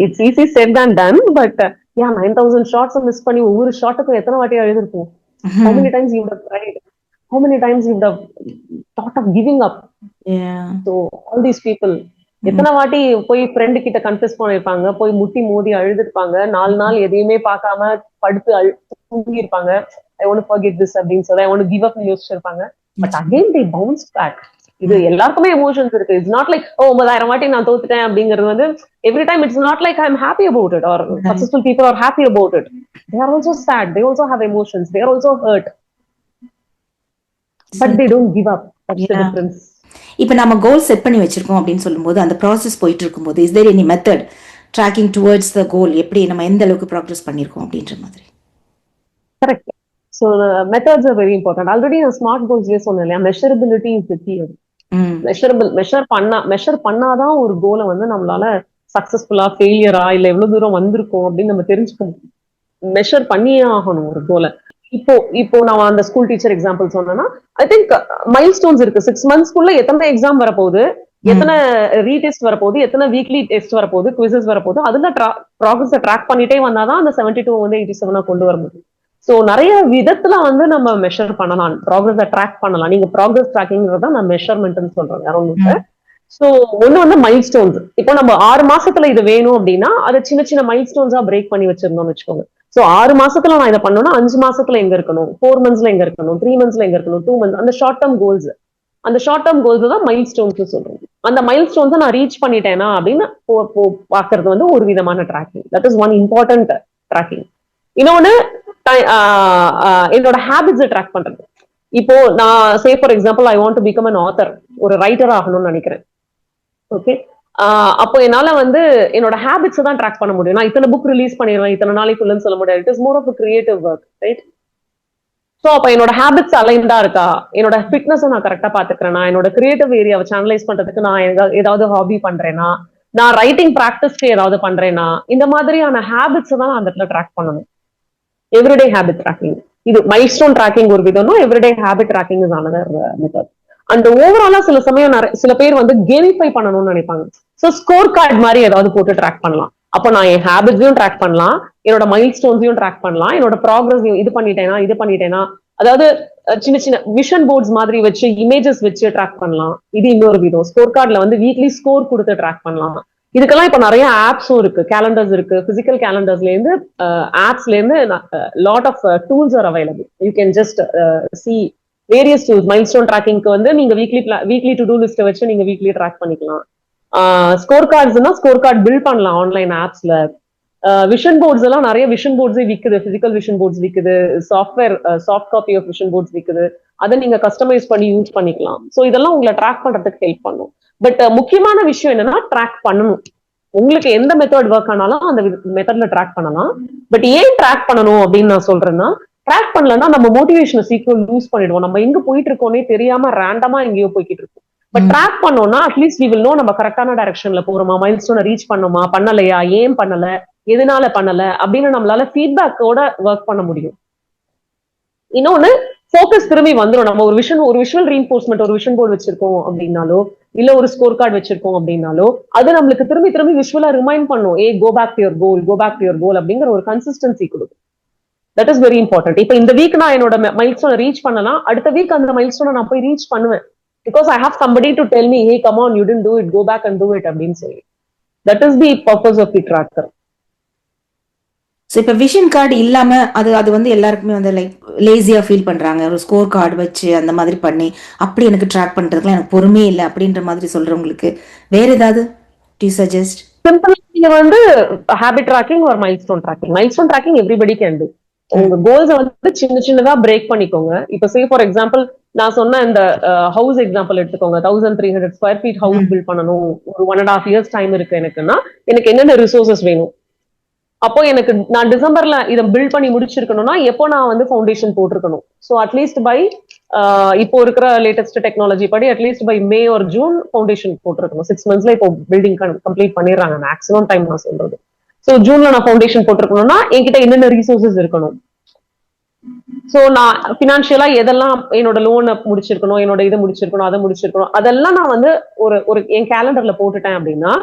It's easy set and done. But 9000 shots miss பண்ணி ஒவ்வொரு ஷாட்டுக்கும் எத்தனை வாட்டி எழுதிருப்போம். How many times you would have tried? How many times you would have thought of giving up? So all these people எத்தனை வாட்டி போய் friend கிட்ட confuse பண்ணிருப்பாங்க, போய் முட்டி மோதி அழுதுருப்பாங்க, 4 நாள் எதையுமே பார்க்காம படுத்து தூங்கி இருப்பாங்க. I want to forget this அப்படின்னு சொல்லி I want to give up யோசிச்சிருப்பாங்க. But again they bounce back. இது எல்லாருக்குமே எமோஷன்ஸ் இருக்கு. இட்ஸ் நாட் லைக் 9000 வாட்டி நான் தோத்துட்டேன் அப்படிங்கிறது வந்து every time it's not like I am happy about it or successful people are happy about it. They are also sad, they also have emotions, they are also hurt, but they don't give up. That's the difference. இப்போ நம்ம goal set பண்ணி வச்சிருக்கோம் அப்படின்னு சொல்லும்போது அந்த process போயிட்டு இருக்கும்போது is there any method tracking towards the goal, எப்படி நம்ம எந்த அளவுக்கு ப்ராக்ரஸ் பண்ணிருக்கோம் அப்படின்ற மாதிரி? Correct. So methods are very important. Already நான் ஸ்மார்ட் கோல்ஸ்லேயே சொன்னேன் இல்லையா, measurability is the key. Measure பண்ணாதான் ஒரு கோலை வந்து நம்மளால சக்சஸ்ஃபுல்லா ஃபெயிலியரா இல்ல எவ்வளவு தூரம் வந்திருக்கோம் அப்படின்னு நம்ம தெரிஞ்சுக்க முடியும். மெஷர் பண்ணியே ஆகணும் ஒரு கோலை. இப்போ நான் அந்த ஸ்கூல் டீச்சர் எக்ஸாம்பிள் சொன்னேன்னா ஐ திங்க் மைல் ஸ்டோன்ஸ் இருக்கு. 6 monthsக்குள்ள எத்தனை எக்ஸாம் வரப்போகுது, எத்தனை ரீடெஸ்ட் வரப்போகுது, எத்தனை வீக்லி டெஸ்ட் வரப்போகுது, குவிசஸ் வரப்போகுது, அதுல ப்ராக்ரஸ் ட்ராக் பண்ணிட்டே வந்தாதான் அந்த 72 வந்து 87 கொண்டு வர முடியும். ஸோ நிறைய விதத்துல வந்து நம்ம மெஷர் பண்ணலாம், ப்ராக்ரஸ் ட்ராக் பண்ணலாம். நீங்க ப்ராக்ரஸ் ட்ராக்கிங்கிறத நான் மெஷர்மெண்ட்னு சொல்றேன், வேற ஒண்ணு. ஸோ ஒண்ணு வந்து மைல் ஸ்டோன்ஸ். இப்போ நம்ம 6 மாசத்துல இது வேணும் அப்படின்னா அதை சின்ன சின்ன மைல் ஸ்டோன்ஸா பிரேக் பண்ணி வச்சிருந்தோம்னு வச்சுக்கோங்க. சோ 6 மாசத்துல நான் இதை பண்ணணும்னா 5 மாசத்துல எங்க இருக்கணும், 4 monthsல எங்க இருக்கணும், 3 monthsல எங்க இருக்கணும், 2 months, அந்த ஷார்ட் டேர்ம் கோல்ஸ். அந்த ஷார்ட் டேர்ம் கோல்ஸ் தான் மைல் ஸ்டோன்ஸ் சொல்றோம். அந்த மைல் ஸ்டோன்ஸை நான் ரீச் பண்ணிட்டேனா அப்படின்னு பாக்குறது வந்து ஒரு விதமான tracking. That is one important tracking. இன்னொன்னு என்னோட ஹேபிட்ஸை ட்ராக் பண்றது. இப்போ நான் say for example I want to become an author, ஒரு ரைட்டர் ஆகணும்னு நினைக்கிறேன். ஓகே, அப்போ என்னால வந்து என்னோட ஹேபிட்ஸ் தான் ட்ராக் பண்ண முடியும். நான் இத்தனை புக் ரிலீஸ் பண்ணிடுவேன் இத்தனை நாளைக்குள்ளன்னு சொல்ல முடியாது. It is more of creative work, right? So அப்ப என்னோட ஹேபிட்ஸ் அலைன்டா இருக்கா, என்னோட ஃபிட்னஸை நான் கரெக்டா பாத்துக்கிறேன்னா, என்னோட கிரியேட்டிவ் ஏரியாவை சேனலைஸ் பண்றதுக்கு நான் ஏதாவது ஹாபி பண்றேன்னா, நான் ரைட்டிங் ப்ராக்டிஸ்க்கு ஏதாவது பண்றேன்னா, இந்த மாதிரியான ஹேபிட்ஸ் தான் நான் அந்த இடத்துல ட்ராக் பண்ணணும். எவ்ரிடே ஹேபிட் ட்ராக்கிங், இது மைல்ஸ்டோன் ட்ராக்கிங் ஒரு விதம்னா everyday habit tracking is another method. And ஓவராலா சில சமயம் சில பேர் வந்து கேமிஃபை பண்ணணும்னு நினைப்பாங்க. சோ ஸ்கோர் கார்டு மாதிரி ஏதாவது போட்டு ட்ராக் பண்ணலாம். அப்ப நான் என் ஹேபிட்ஸையும் ட்ராக் பண்ணலாம், என்னோட மைல் ஸ்டோன்ஸையும் ட்ராக் பண்ணலாம், என்னோட ப்ராக்ரஸ் இது பண்ணிட்டேனா அதாவது சின்ன சின்ன விஷன் போர்ட்ஸ் மாதிரி வச்சு இமேஜஸ் வச்சு ட்ராக் பண்ணலாம். இது இன்னொரு விதம். ஸ்கோர் கார்டுல வந்து வீக்லி ஸ்கோர் கொடுத்து ட்ராக் பண்ணலாம். இதுக்கெல்லாம் இப்ப நிறைய ஆப்ஸும் இருக்கு, கேலண்டர்ஸ் இருக்கு. பிசிக்கல் கேலண்டர்ஸ்ல இருந்து ஆப்ஸ்ல இருந்து lot of tools are available. You can just see various tools. Milestone ட்ராக்கிங்க்கு வந்து நீங்க வீக்லி டு டூ லிஸ்ட் வச்சு நீங்க வீக்லி ட்ராக் பண்ணிக்கலாம். ஸ்கோர் கார்ட்ஸ்னா ஸ்கோர் கார்டு பில்ட் பண்ணலாம் ஆன்லைன் ஆப்ஸ்ல. விஷன் போர்ட்ஸ் எல்லாம் நிறைய விஷன் போர்ட்ஸே விக்குது, பிசிக்கல் விஷன் போர்ட்ஸ் விக்குது, software soft copy of vision boards விக்குது. அதை நீங்க கஸ்டமைஸ் பண்ணி யூஸ் பண்ணிக்கலாம். ஸோ இதெல்லாம் உங்களை ட்ராக் பண்றதுக்கு ஹெல்ப் பண்ணும். பட் முக்கியமான விஷயம் என்னன்னா ட்ராக் பண்ணணும். உங்களுக்கு எந்த மெத்தட் ஒர்க் ஆனாலும் அந்த மெத்தட்ல ட்ராக் பண்ணலாம். பட் ஏன் ட்ராக் பண்ணணும் அப்படின்னு நான் சொல்றேன்னா, ட்ராக் பண்ணலன்னா நம்ம மோட்டிவேஷனை சீக்கிரம் லூஸ் பண்ணிடுவோம். நம்ம எங்க போயிட்டு இருக்கோன்னே தெரியாம ரேண்டமா எங்கேயோ போய்கிட்டு இருக்கோம். பட் ட்ராக் பண்ணோம்னா அட்லீஸ்ட் வி வில் நோ நம்ம கரெக்டான டைரக்ஷன்ல போறோமா, மைல்ஸ்டோனை ரீச் பண்ணோமா, பண்ணலையா, ஏன் பண்ணல, எதனால பண்ணல அப்படின்னு நம்மளால ஃபீட்பேக்கோட ஒர்க் பண்ண முடியும். இன்னொன்னு ஃபோக்கஸ் திரும்பி வந்துடும். நம்ம ஒரு விஷுவல் ரீஇன்ஃபோர்ஸ்மெண்ட், ஒரு விஷன் போர்டு வச்சிருக்கோம் அப்படின்னாலோ இல்ல ஒரு ஸ்கோர் கார்டு வச்சிருக்கோம் அப்படின்னாலோ அது நம்மளுக்கு திரும்பி விஷுவலா ரிமைண்ட் பண்ணும். Go back to your goal அப்படிங்கிற ஒரு கன்சிஸ்டன்சி கொடுக்கும். That is very important. இப்ப இந்த வீக் நான் என்னோட மைல்ஸ்டோனை ரீச் பண்ணலாம், அடுத்த வீக் அந்த மைல்ஸ்டோனை நான் போய் ரீச் பண்ணுவேன். Because I have somebody to tell me, hey come on, you didn't do it, go back and do it அப்படின்னு சொல்லி. That is the purpose of the tracker. So இப்போ விஷன் கார்டு இல்லாம அது வந்து எல்லாருக்குமே வந்து லைக் லேசியா ஃபீல் பண்றாங்க. ஒரு ஸ்கோர் கார்டு வச்சு அந்த மாதிரி பண்ணி அப்படி எனக்கு ட்ராக் பண்றதுக்குலாம் எனக்கு பொறுமையே இல்லை அப்படின்ற மாதிரி சொல்றவங்களுக்கு வேற ஏதாவது டு சஜஸ்ட்? சிம்பிள், நீங்க வந்து ஹேபிட் ட்ராக்கிங் ஒரு milestone tracking everybody can to. உங்க கோல்ஸை வந்து சின்னதா பிரேக் பண்ணிக்கோங்க. இப்ப சே ஃபார் எக்ஸாம்பிள் நான் சொன்ன இந்த ஹவுஸ் எக்ஸாம்பிள் எடுத்துக்கோங்க. 1300 ஸ்கொயர் ஃபீட் ஹவுஸ் பில்ட் பண்ணணும், ஒரு 1.5 years டைம் இருக்கு எனக்குன்னா, எனக்கு என்னென்ன ரிசோர்சஸ் வேணும், அப்போ எனக்கு நான் டிசம்பர்ல இதை பில்ட் பண்ணி முடிச்சிருக்கணும்னா எப்போ நான் வந்து ஃபவுண்டேஷன் போட்டிருக்கணும். ஸோ அட்லீஸ்ட் பை இப்போ இருக்கிற லேட்டஸ்ட் டெக்னாலஜி படி அட்லீஸ்ட் பை மே ஒரு ஜூன் ஃபவுண்டேஷன் போட்டிருக்கணும். 6 monthsல இப்போ பில்டிங் கம்ப்ளீட் பண்ணிடுறாங்க மேக்ஸிமம் டைம் நான் சொல்றது. ஸோ ஜூன்ல நான் ஃபவுண்டேஷன் போட்டிருக்கணும்னா என்கிட்ட என்னென்ன ரிசோர்சஸ் இருக்கணும். சோ நான் பினான்சியலா எதெல்லாம் என்னோட லோனை முடிச்சிருக்கணும், என்னோட இதை முடிச்சிருக்கணும், அதை முடிச்சிருக்கணும், அதெல்லாம் நான் வந்து ஒரு என் கேலண்டர்ல போட்டுட்டேன் அப்படின்னா,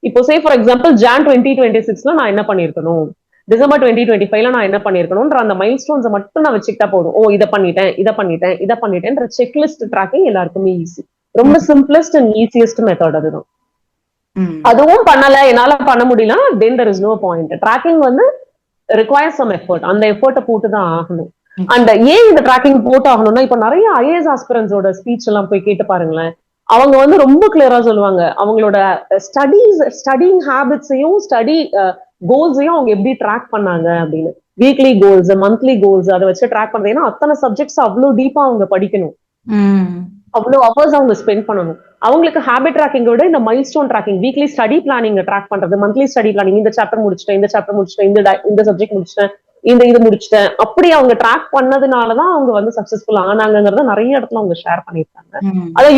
இப்போ சே ஃபார் எக்ஸாம்பிள் ஜான் 2026ல நான் என்ன பண்ணிருக்கணும், டிசம்பர் 2025ல நான் என்ன பண்ணிருக்கணும்ன்ற அந்த மைல் ஸ்டோன்ஸை மட்டும் நான் வச்சுக்கிட்டா போதும். ஓ இதை பண்ணிட்டேன், இதை பண்ணிட்டேன், இதை பண்ணிட்டேன்ற செக்லிஸ்ட் ட்ராக்கிங் எல்லாருக்குமே ஈஸி. ரொம்ப சிம்பிளஸ்ட் அண்ட் ஈஸியஸ்ட் மெத்தட் அதுதான். அதுவும் பண்ணல, என்னால பண்ண முடியல, then there is no point. Tracking வந்து ரிக்வயர்ஸ் சம் எஃபர்ட். அந்த எஃபர்ட்டை போட்டுதான் ஆகணும். அண்ட் ஏன் இந்த ட்ராக்கிங் போட்டு ஆகணும்னா, இப்ப நிறைய ஐஏஎஸ் ஆஸ்பிரன்ஸோட ஸ்பீச் எல்லாம் போய் கேட்டு பாருங்களேன். அவங்க வந்து ரொம்ப கிளியரா சொல்லுவாங்க அவங்களோட ஸ்டடிங் ஹேபிட்ஸையும் கோல்ஸையும் அவங்க எப்படி ட்ராக் பண்ணாங்க அப்படின்னு. வீக்லி கோல்ஸ், மந்த்லி கோல்ஸ் அதை வச்சு ட்ராக் பண்றது. ஏன்னா அத்தனை சப்ஜெக்ட்ஸ் அவ்வளவு டீப்பா அவங்க படிக்கணும், அவ்வளவு அவர்ஸ் அவங்க ஸ்பெண்ட் பண்ணணும். அவங்களுக்கு ஹேபிட் ட்ராக்கிங்கோட இந்த milestone tracking, weekly study planning track பண்றது, மந்த்லி ஸ்டடி பிளானிங், இந்த சாப்டர் முடிச்சிட்டேன், இந்த சப்ஜெக்ட் முடிச்சிட்டேன், இது முடிச்சிட்டேன், அப்படி அவங்க ட்ராக் பண்ணதுனாலதான் அவங்க வந்து சக்சஸ்ஃபுல் ஆனாங்கிறத நிறைய இடத்துல அவங்க ஷேர் பண்ணிருக்காங்க. அதான்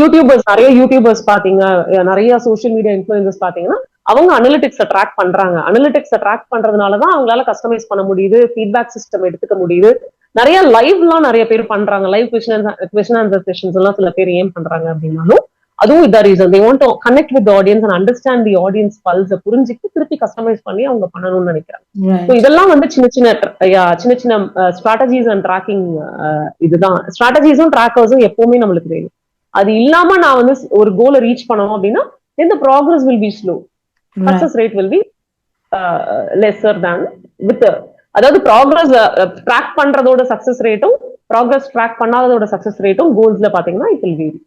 நிறைய யூடியூபர்ஸ் பாத்தீங்க, நிறைய சோசியல் மீடியா இன்ஃபுளுசர்ஸ் பாத்தீங்கன்னா அவங்க அனலிட்டிக்ஸை ட்ராக் பண்றாங்க. அனலிட்டிக்ஸை ட்ராக் பண்றதுனாலதான் அவங்களால கஸ்டமைஸ் பண்ண முடியுது, ஃபீட்பேக் சிஸ்டம் எடுத்துக்க முடியுது. நிறைய லைவ்லாம் நிறைய பேர் பண்றாங்க. லைவ் கொஸ்டின் ஆன்சர் செஷன்ஸ் எல்லாம் சில பேர் ஏன் பண்றாங்க அப்படின்னாலும் அதுவும் இதான் reason. They want to connect with audience and understand the audience பல்ஸை புரிஞ்சுட்டு திருப்பி கஸ்டமைஸ் பண்ணி அவங்க பண்ணணும்னு நினைக்கிறாங்க. இதெல்லாம் வந்து சின்ன சின்ன ஸ்ட்ராட்டஜிஸ் அண்ட் ட்ராக்கிங். இதுதான் ஸ்ட்ராட்டஜிஸும் ட்ராக்கர்ஸும் எப்பவுமே நம்மளுக்கு வேணும். அது இல்லாம நான் வந்து ஒரு கோலை ரீச் பண்ணணும் அப்படின்னா the progress will be slow, success rate will be lesser than with அதாவது ப்ராக்ரஸ் ட்ராக் பண்றதோட சக்சஸ் ரேட்டும் ப்ராக்ரஸ் ட்ராக் பண்ணாததோட சக்சஸ் ரேட்டும் கோல்ஸ்ல பாத்தீங்கன்னா it will vary.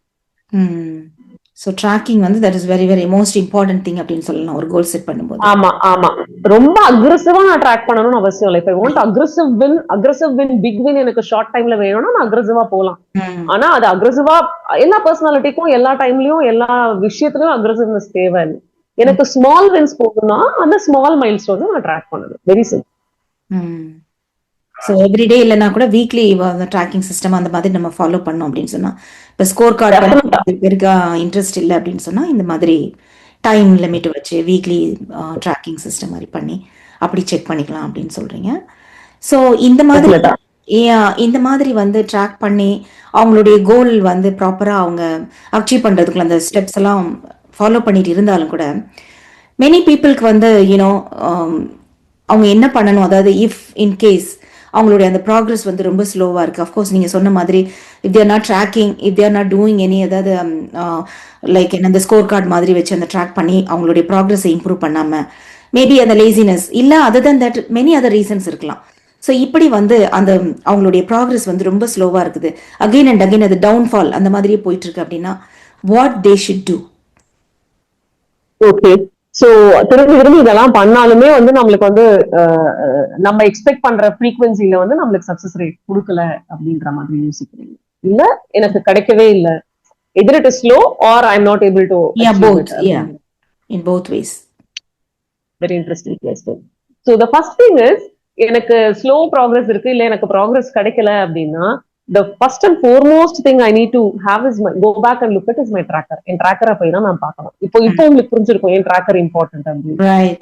So tracking வந்து that is very very most important thing அப்படின்னு சொல்லலாம் ஒரு கோல் செட் பண்ணும்போது. ஆமா ரொம்ப அக்ரெசிவா நான் ட்ராக் பண்ணணும்னு அவசியம் இல்லை. இப்ப I want aggressive win big win எனக்கு ஷார்ட் டைம்ல வேணும்னா நான் அக்ரெசிவா போலாம். ஆனா அது அக்ரெசிவா எல்லா பர்சனாலிட்டிக்கும் எல்லா டைம்லயும் எல்லா விஷயத்துலயும் அக்ரெசிவ்னஸ் தேவை. எனக்கு ஸ்மால் வின்ஸ் போகணும்னா அந்த ஸ்மால் மைல் ஸ்டோன்ஸ் நான் ட்ராக் பண்ணணும். Very simple. ஸோ எவ்ரிடே இல்லைன்னா கூட வீக்லி ட்ராக்கிங் சிஸ்டம் அந்த மாதிரி நம்ம ஃபாலோ பண்ணோம் அப்படின்னு சொன்னா, இப்போ ஸ்கோர் கார்டு பேருக்கு இன்ட்ரெஸ்ட் இல்லை அப்படின்னு சொன்னா இந்த மாதிரி டைம் லிமிட் வச்சு வீக்லி ட்ராக்கிங் சிஸ்டம் மாதிரி பண்ணி அப்படி செக் பண்ணிக்கலாம் அப்படின்னு சொல்றீங்க. ஸோ இந்த மாதிரி வந்து ட்ராக் பண்ணி அவங்களுடைய கோல் வந்து ப்ராப்பரா அவங்க அச்சீவ் பண்றதுக்குள்ள அந்த ஸ்டெப்ஸ் எல்லாம் ஃபாலோ பண்ணிட்டு இருந்தாலும் கூட மெனி பீப்புளுக்கு வந்து யூனோ அவங்க என்ன பண்ணணும், அதாவது இஃப் இன்கேஸ் அவங்களுடைய அந்த ப்ராக்ரஸ் வந்து ரொம்ப ஸ்லோவாக இருக்குது. அஃப்கோர்ஸ் நீங்கள் சொன்ன மாதிரி if there not tracking, if there not doing any, அதாவது லைக் என்ன அந்த ஸ்கோர் கார்டு மாதிரி வச்சு அந்த ட்ராக் பண்ணி அவங்களுடைய ப்ராக்ரஸை இம்ப்ரூவ் பண்ணாமல் மேபி அந்த லேசினஸ் இல்லை other then that many other reasons இருக்கலாம். ஸோ இப்படி வந்து அந்த அவங்களுடைய ப்ராக்ரஸ் வந்து ரொம்ப ஸ்லோவாக இருக்குது, அகெயின் அண்ட் அகெயின் அது டவுன்ஃபால் அந்த மாதிரியே போயிட்டு இருக்கு அப்படின்னா what they should do? Okay, so திரும்பி இதெல்லாம் பண்ணாலுமே வந்து நம்மளுக்கு வந்து நம்ம எக்ஸ்பெக்ட் பண்ற ஃப்ரீக்வன்சில வந்து நம்மளுக்கு சக்சஸ் ரேட் கொடுக்கல அப்படின்ற மாதிரி யோசிக்கிறீங்க. இல்ல எனக்கு கிடைக்கவே இல்லை, either it is slow or I am not able to in both ways. Very interesting question. So the first thing is எனக்கு ஸ்லோ ப்ராக்ரஸ் இருக்கு, இல்ல எனக்கு ப்ராக்ரஸ் கிடைக்கல அப்படின்னா the first and foremost thing I need to have is go back and look at is my tracker. N tracker போய் தான் நான் பார்க்கணும். இப்போ உங்களுக்கு புரிஞ்சிருக்கும் என் tracker important அப்படின்னு.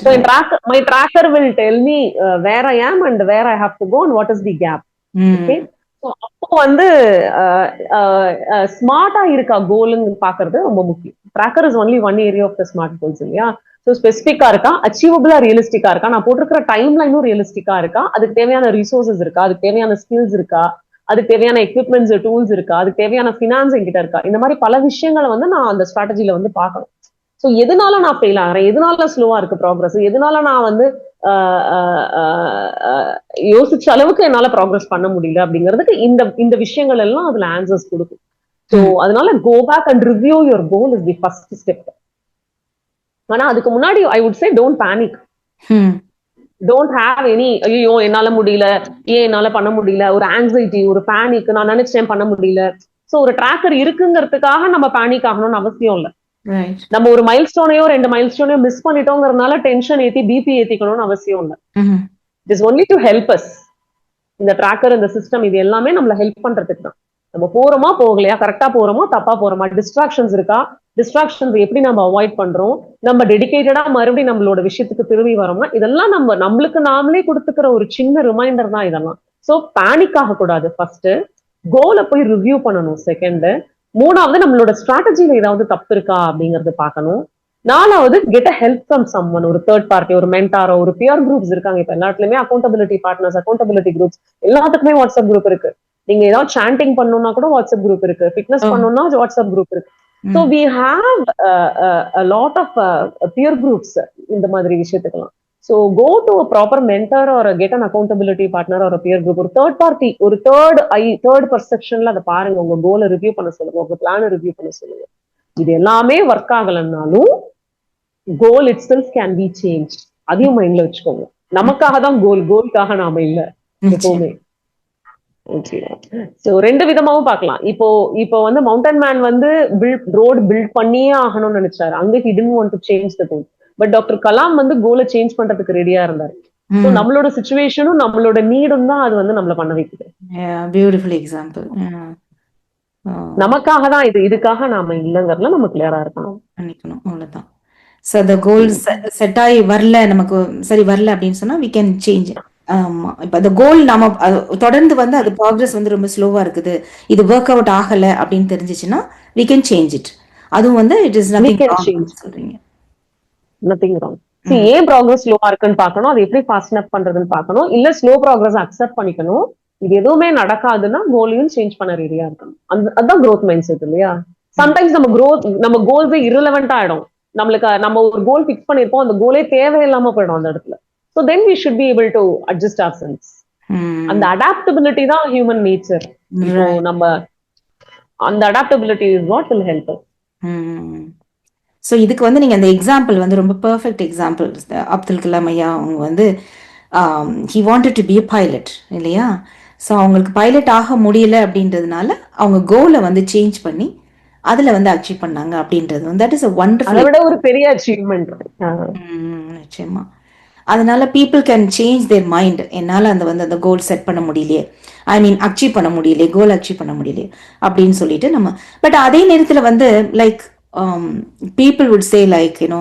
So my tracker will tell me where I am and where I have to go and what is the gap. Okay, so அப்போ வந்து ஸ்மார்ட்டா இருக்கா கோல்னு பாக்குறது ரொம்ப முக்கியம். tracker is only one area of the smart goals இல்லையா? So ஸ்பெசிஃபிக்கா இருக்கா, அச்சீவபிளா ரியலிஸ்டிக்கா இருக்கா, நான் போட்டிருக்கிற டைம் லைனும் ரியலிஸ்டிக்கா இருக்கா, அதுக்கு தேவையான ரிசோர்சஸ் இருக்கா, அதுக்கு தேவையான ஸ்கில்ஸ் இருக்கா, அதுக்கு தேவையான எக்யூப்மெண்ட்ஸ் டூல்ஸ் இருக்கா, அதுக்கு தேவையான ஃபினான்ஸ் என்கிட்ட இருக்கா, இந்த மாதிரி பல விஷயங்களை வந்து நான் அந்த ஸ்ட்ராட்டஜில வந்து பார்க்கணும். ஸோ எதனால நான் ஃபெயில் ஆகிறேன், எதனால ஸ்லோவா இருக்கு ப்ராக்ரஸ், எதனால நான் வந்து யோசிச்ச அளவுக்கு என்னால ப்ராக்ரஸ் பண்ண முடியல அப்படிங்கிறதுக்கு இந்த விஷயங்கள் எல்லாம் அதுல ஆன்சர்ஸ் கொடுக்கும். ஸோ அதனால go back and review your goal is the first step. ஆனா அதுக்கு முன்னாடி I would say don't panic, don't have any ஐயோ என்னால முடியல, ஏன் என்னால பண்ண முடியல, ஒரு ஆங்ஸைட்டி, ஒரு பேனிக், நான் நினைச்சேன் பண்ண முடியல. சோ ஒரு ட்ராக்கர் இருக்குங்கிறதுக்காக நம்ம பேனிக் ஆகணும்னு அவசியம் இல்லை. ரைட். நம்ம ஒரு மைல்ஸ்டோனையோ 2 மைல்ஸ்டோனையோ மிஸ் பண்ணிட்டோங்கிறதுனால டென்ஷன் ஏத்தி பிபி ஏத்திக்கணும்னு அவசியம் இல்லை. It is only to help us. இந்த ட்ராக்கர், இந்த சிஸ்டம், இது எல்லாமே நம்மள ஹெல்ப் பண்றதுக்கு தான். நம்ம போறோமா போகலையா, கரெக்டா போறோமா தப்பா போறோமா, டிஸ்ட்ராக்ஷன்ஸ் இருக்கா, டிஸ்ட்ராக்ஷன்ஸ் எப்படி நம்ம அவாய்ட் பண்றோம், நம்ம டெடிகேட்டடா மறுபடியும் நம்மளோட விஷயத்துக்கு திரும்பி வரோம்னா, இதெல்லாம் நம்மளுக்கு நாமளே கொடுத்துக்கிற ஒரு சின்ன ரிமைண்டர் தான் இதெல்லாம். சோ பேனிக் ஆக கூடாது. ஃபர்ஸ்ட் கோலை போய் ரிவ்யூ பண்ணணும். செகண்ட், மூணாவது நம்மளோட ஸ்ட்ராட்டஜில ஏதாவது தப்பு இருக்கா அப்படிங்கறது பார்க்கணும். நாலாவது get a help from someone, ஒரு தேர்ட் பார்ட்டி, ஒரு மென்டாரோ, ஒரு பியர் குரூப்ஸ் இருக்காங்க. இப்ப எல்லாத்துலயுமே அக்கௌண்டபிலிட்டி பார்ட்னர்ஸ், அக்கௌண்டபிலிட்டி குரூப்ஸ், எல்லாத்துக்குமே வாட்ஸ்அப் குரூப் இருக்கு. நீங்க ஏதாவது சாண்டிங் பண்ணணும்னா கூட வாட்ஸ்அப் குரூப் இருக்கு, ஃபிட்னஸ் பண்ணணும்னா வாட்ஸ்அப் குரூப் இருக்கு. So we have lot of peer groups இந்த மாதிரி விஷயத்துக்கெல்லாம். So go to a proper mentor or get an accountability partner or peer group, ஒரு தேர்ட் பார்ட்டி, ஒரு தேர்ட் பர்செப்ஷன்ல அதை பாருங்க. உங்க கோலை ரிவ்யூ பண்ண சொல்லுங்க, உங்க பிளானை ரிவ்யூ பண்ண சொல்லுங்க. இது எல்லாமே ஒர்க் ஆகலன்னாலும் goal itself can be change. அதையும் மைண்ட்ல வச்சுக்கோங்க. நமக்காக தான் கோல்காக நாம இல்ல எப்பவுமே. சோ ரெண்டு விதமாவும் பார்க்கலாம். இப்போ வந்து மவுண்டன் மேன் வந்து ரோடு பில்ட் பண்ணியே ஆகணும்னு நினைச்சாரு. அங்க he didn't want to change the goal. But doctor Kalam வந்து கோலை சேஞ்ச் பண்றதுக்கு ரெடியா இருந்தாரு. சோ நம்மளோட சிச்சுவேஷனும் நம்மளோட நீடும் தான் அது வந்து நம்மள பண்ண வைக்குது. Beautiful example. நமக்காக தான் இதுக்காக நாம இல்லைங்கிறதுல நம்ம கிளியரா இருக்கணும். பண்ணிக்கணும், அவ்வளவுதான். ஸோ அந்த கோல் செட் ஆகி வரல, நமக்கு சரி வரல அப்படின்னு சொன்னா we can change. ஆமா, இப்ப அந்த கோல் நாம தொடர்ந்து வந்து அது ப்ராக்ரஸ் வந்து ரொம்ப ஸ்லோவா இருக்குது, இது ஒர்க் அவுட் ஆகல அப்படின்னு தெரிஞ்சிச்சுன்னா we can change it. அதுவும் வந்து it is nothing wrong சொல்றீங்க. Nothing wrong. ஏன் ப்ராக்ரஸ் ஸ்லோவா இருக்குன்னு பார்க்கணும், அது எப்படி ஃபாஸ்ட் அப் பண்றதுன்னு பார்க்கணும். இல்ல ஸ்லோ ப்ராக்ரஸ் அக்செப்ட் பண்ணிக்கணும். இது எதுவுமே நடக்காதுன்னா கோலையும் சேஞ்ச் பண்ண ரெடியா இருக்கணும். அதுதான் க்ரோத் மைண்ட் செட் இல்லையா. சம்டைம்ஸ் நம்ம கோல்ஸே இரலவெண்டா ஆயிடும். நம்ம ஒரு கோல் பிக்ஸ் பண்ணிருப்போம், அந்த கோலே தேவையில்லாம போயிடும் அந்த இடத்துல. So then we should be able to adjust ourselves. அந்த adaptability தான் human nature. இப்போ நம்ம அந்த adaptability is what will help us. So இதுக்கு வந்து நீங்க அந்த எக்ஸாம்பிள் வந்து ரொம்ப பெர்ஃபெக்ட் எக்ஸாம்பிள். அப்துல் கலாம் ஐயா அவங்க வந்து he wanted to be a pilot இல்லையா. ஸோ அவங்களுக்கு பைலட் ஆக முடியல அப்படின்றதுனால அவங்க கோலை வந்து சேஞ்ச் பண்ணி அதுல வந்து அச்சீவ் பண்ணாங்க அப்படின்றது வந்து தட் இஸ் a wonderful. அதை விட ஒரு பெரிய அச்சீவ்மெண்ட். நிச்சயமா. அதனால people can change their mind. என்னால் அந்த கோல் செட் பண்ண முடியலையே, ஐ மீன் அச்சீவ் பண்ண முடியலையே, கோல் அச்சீவ் பண்ண முடியலையே அப்படின்னு சொல்லிட்டு நம்ம. பட் அதே நேரத்தில் வந்து like people would say like you know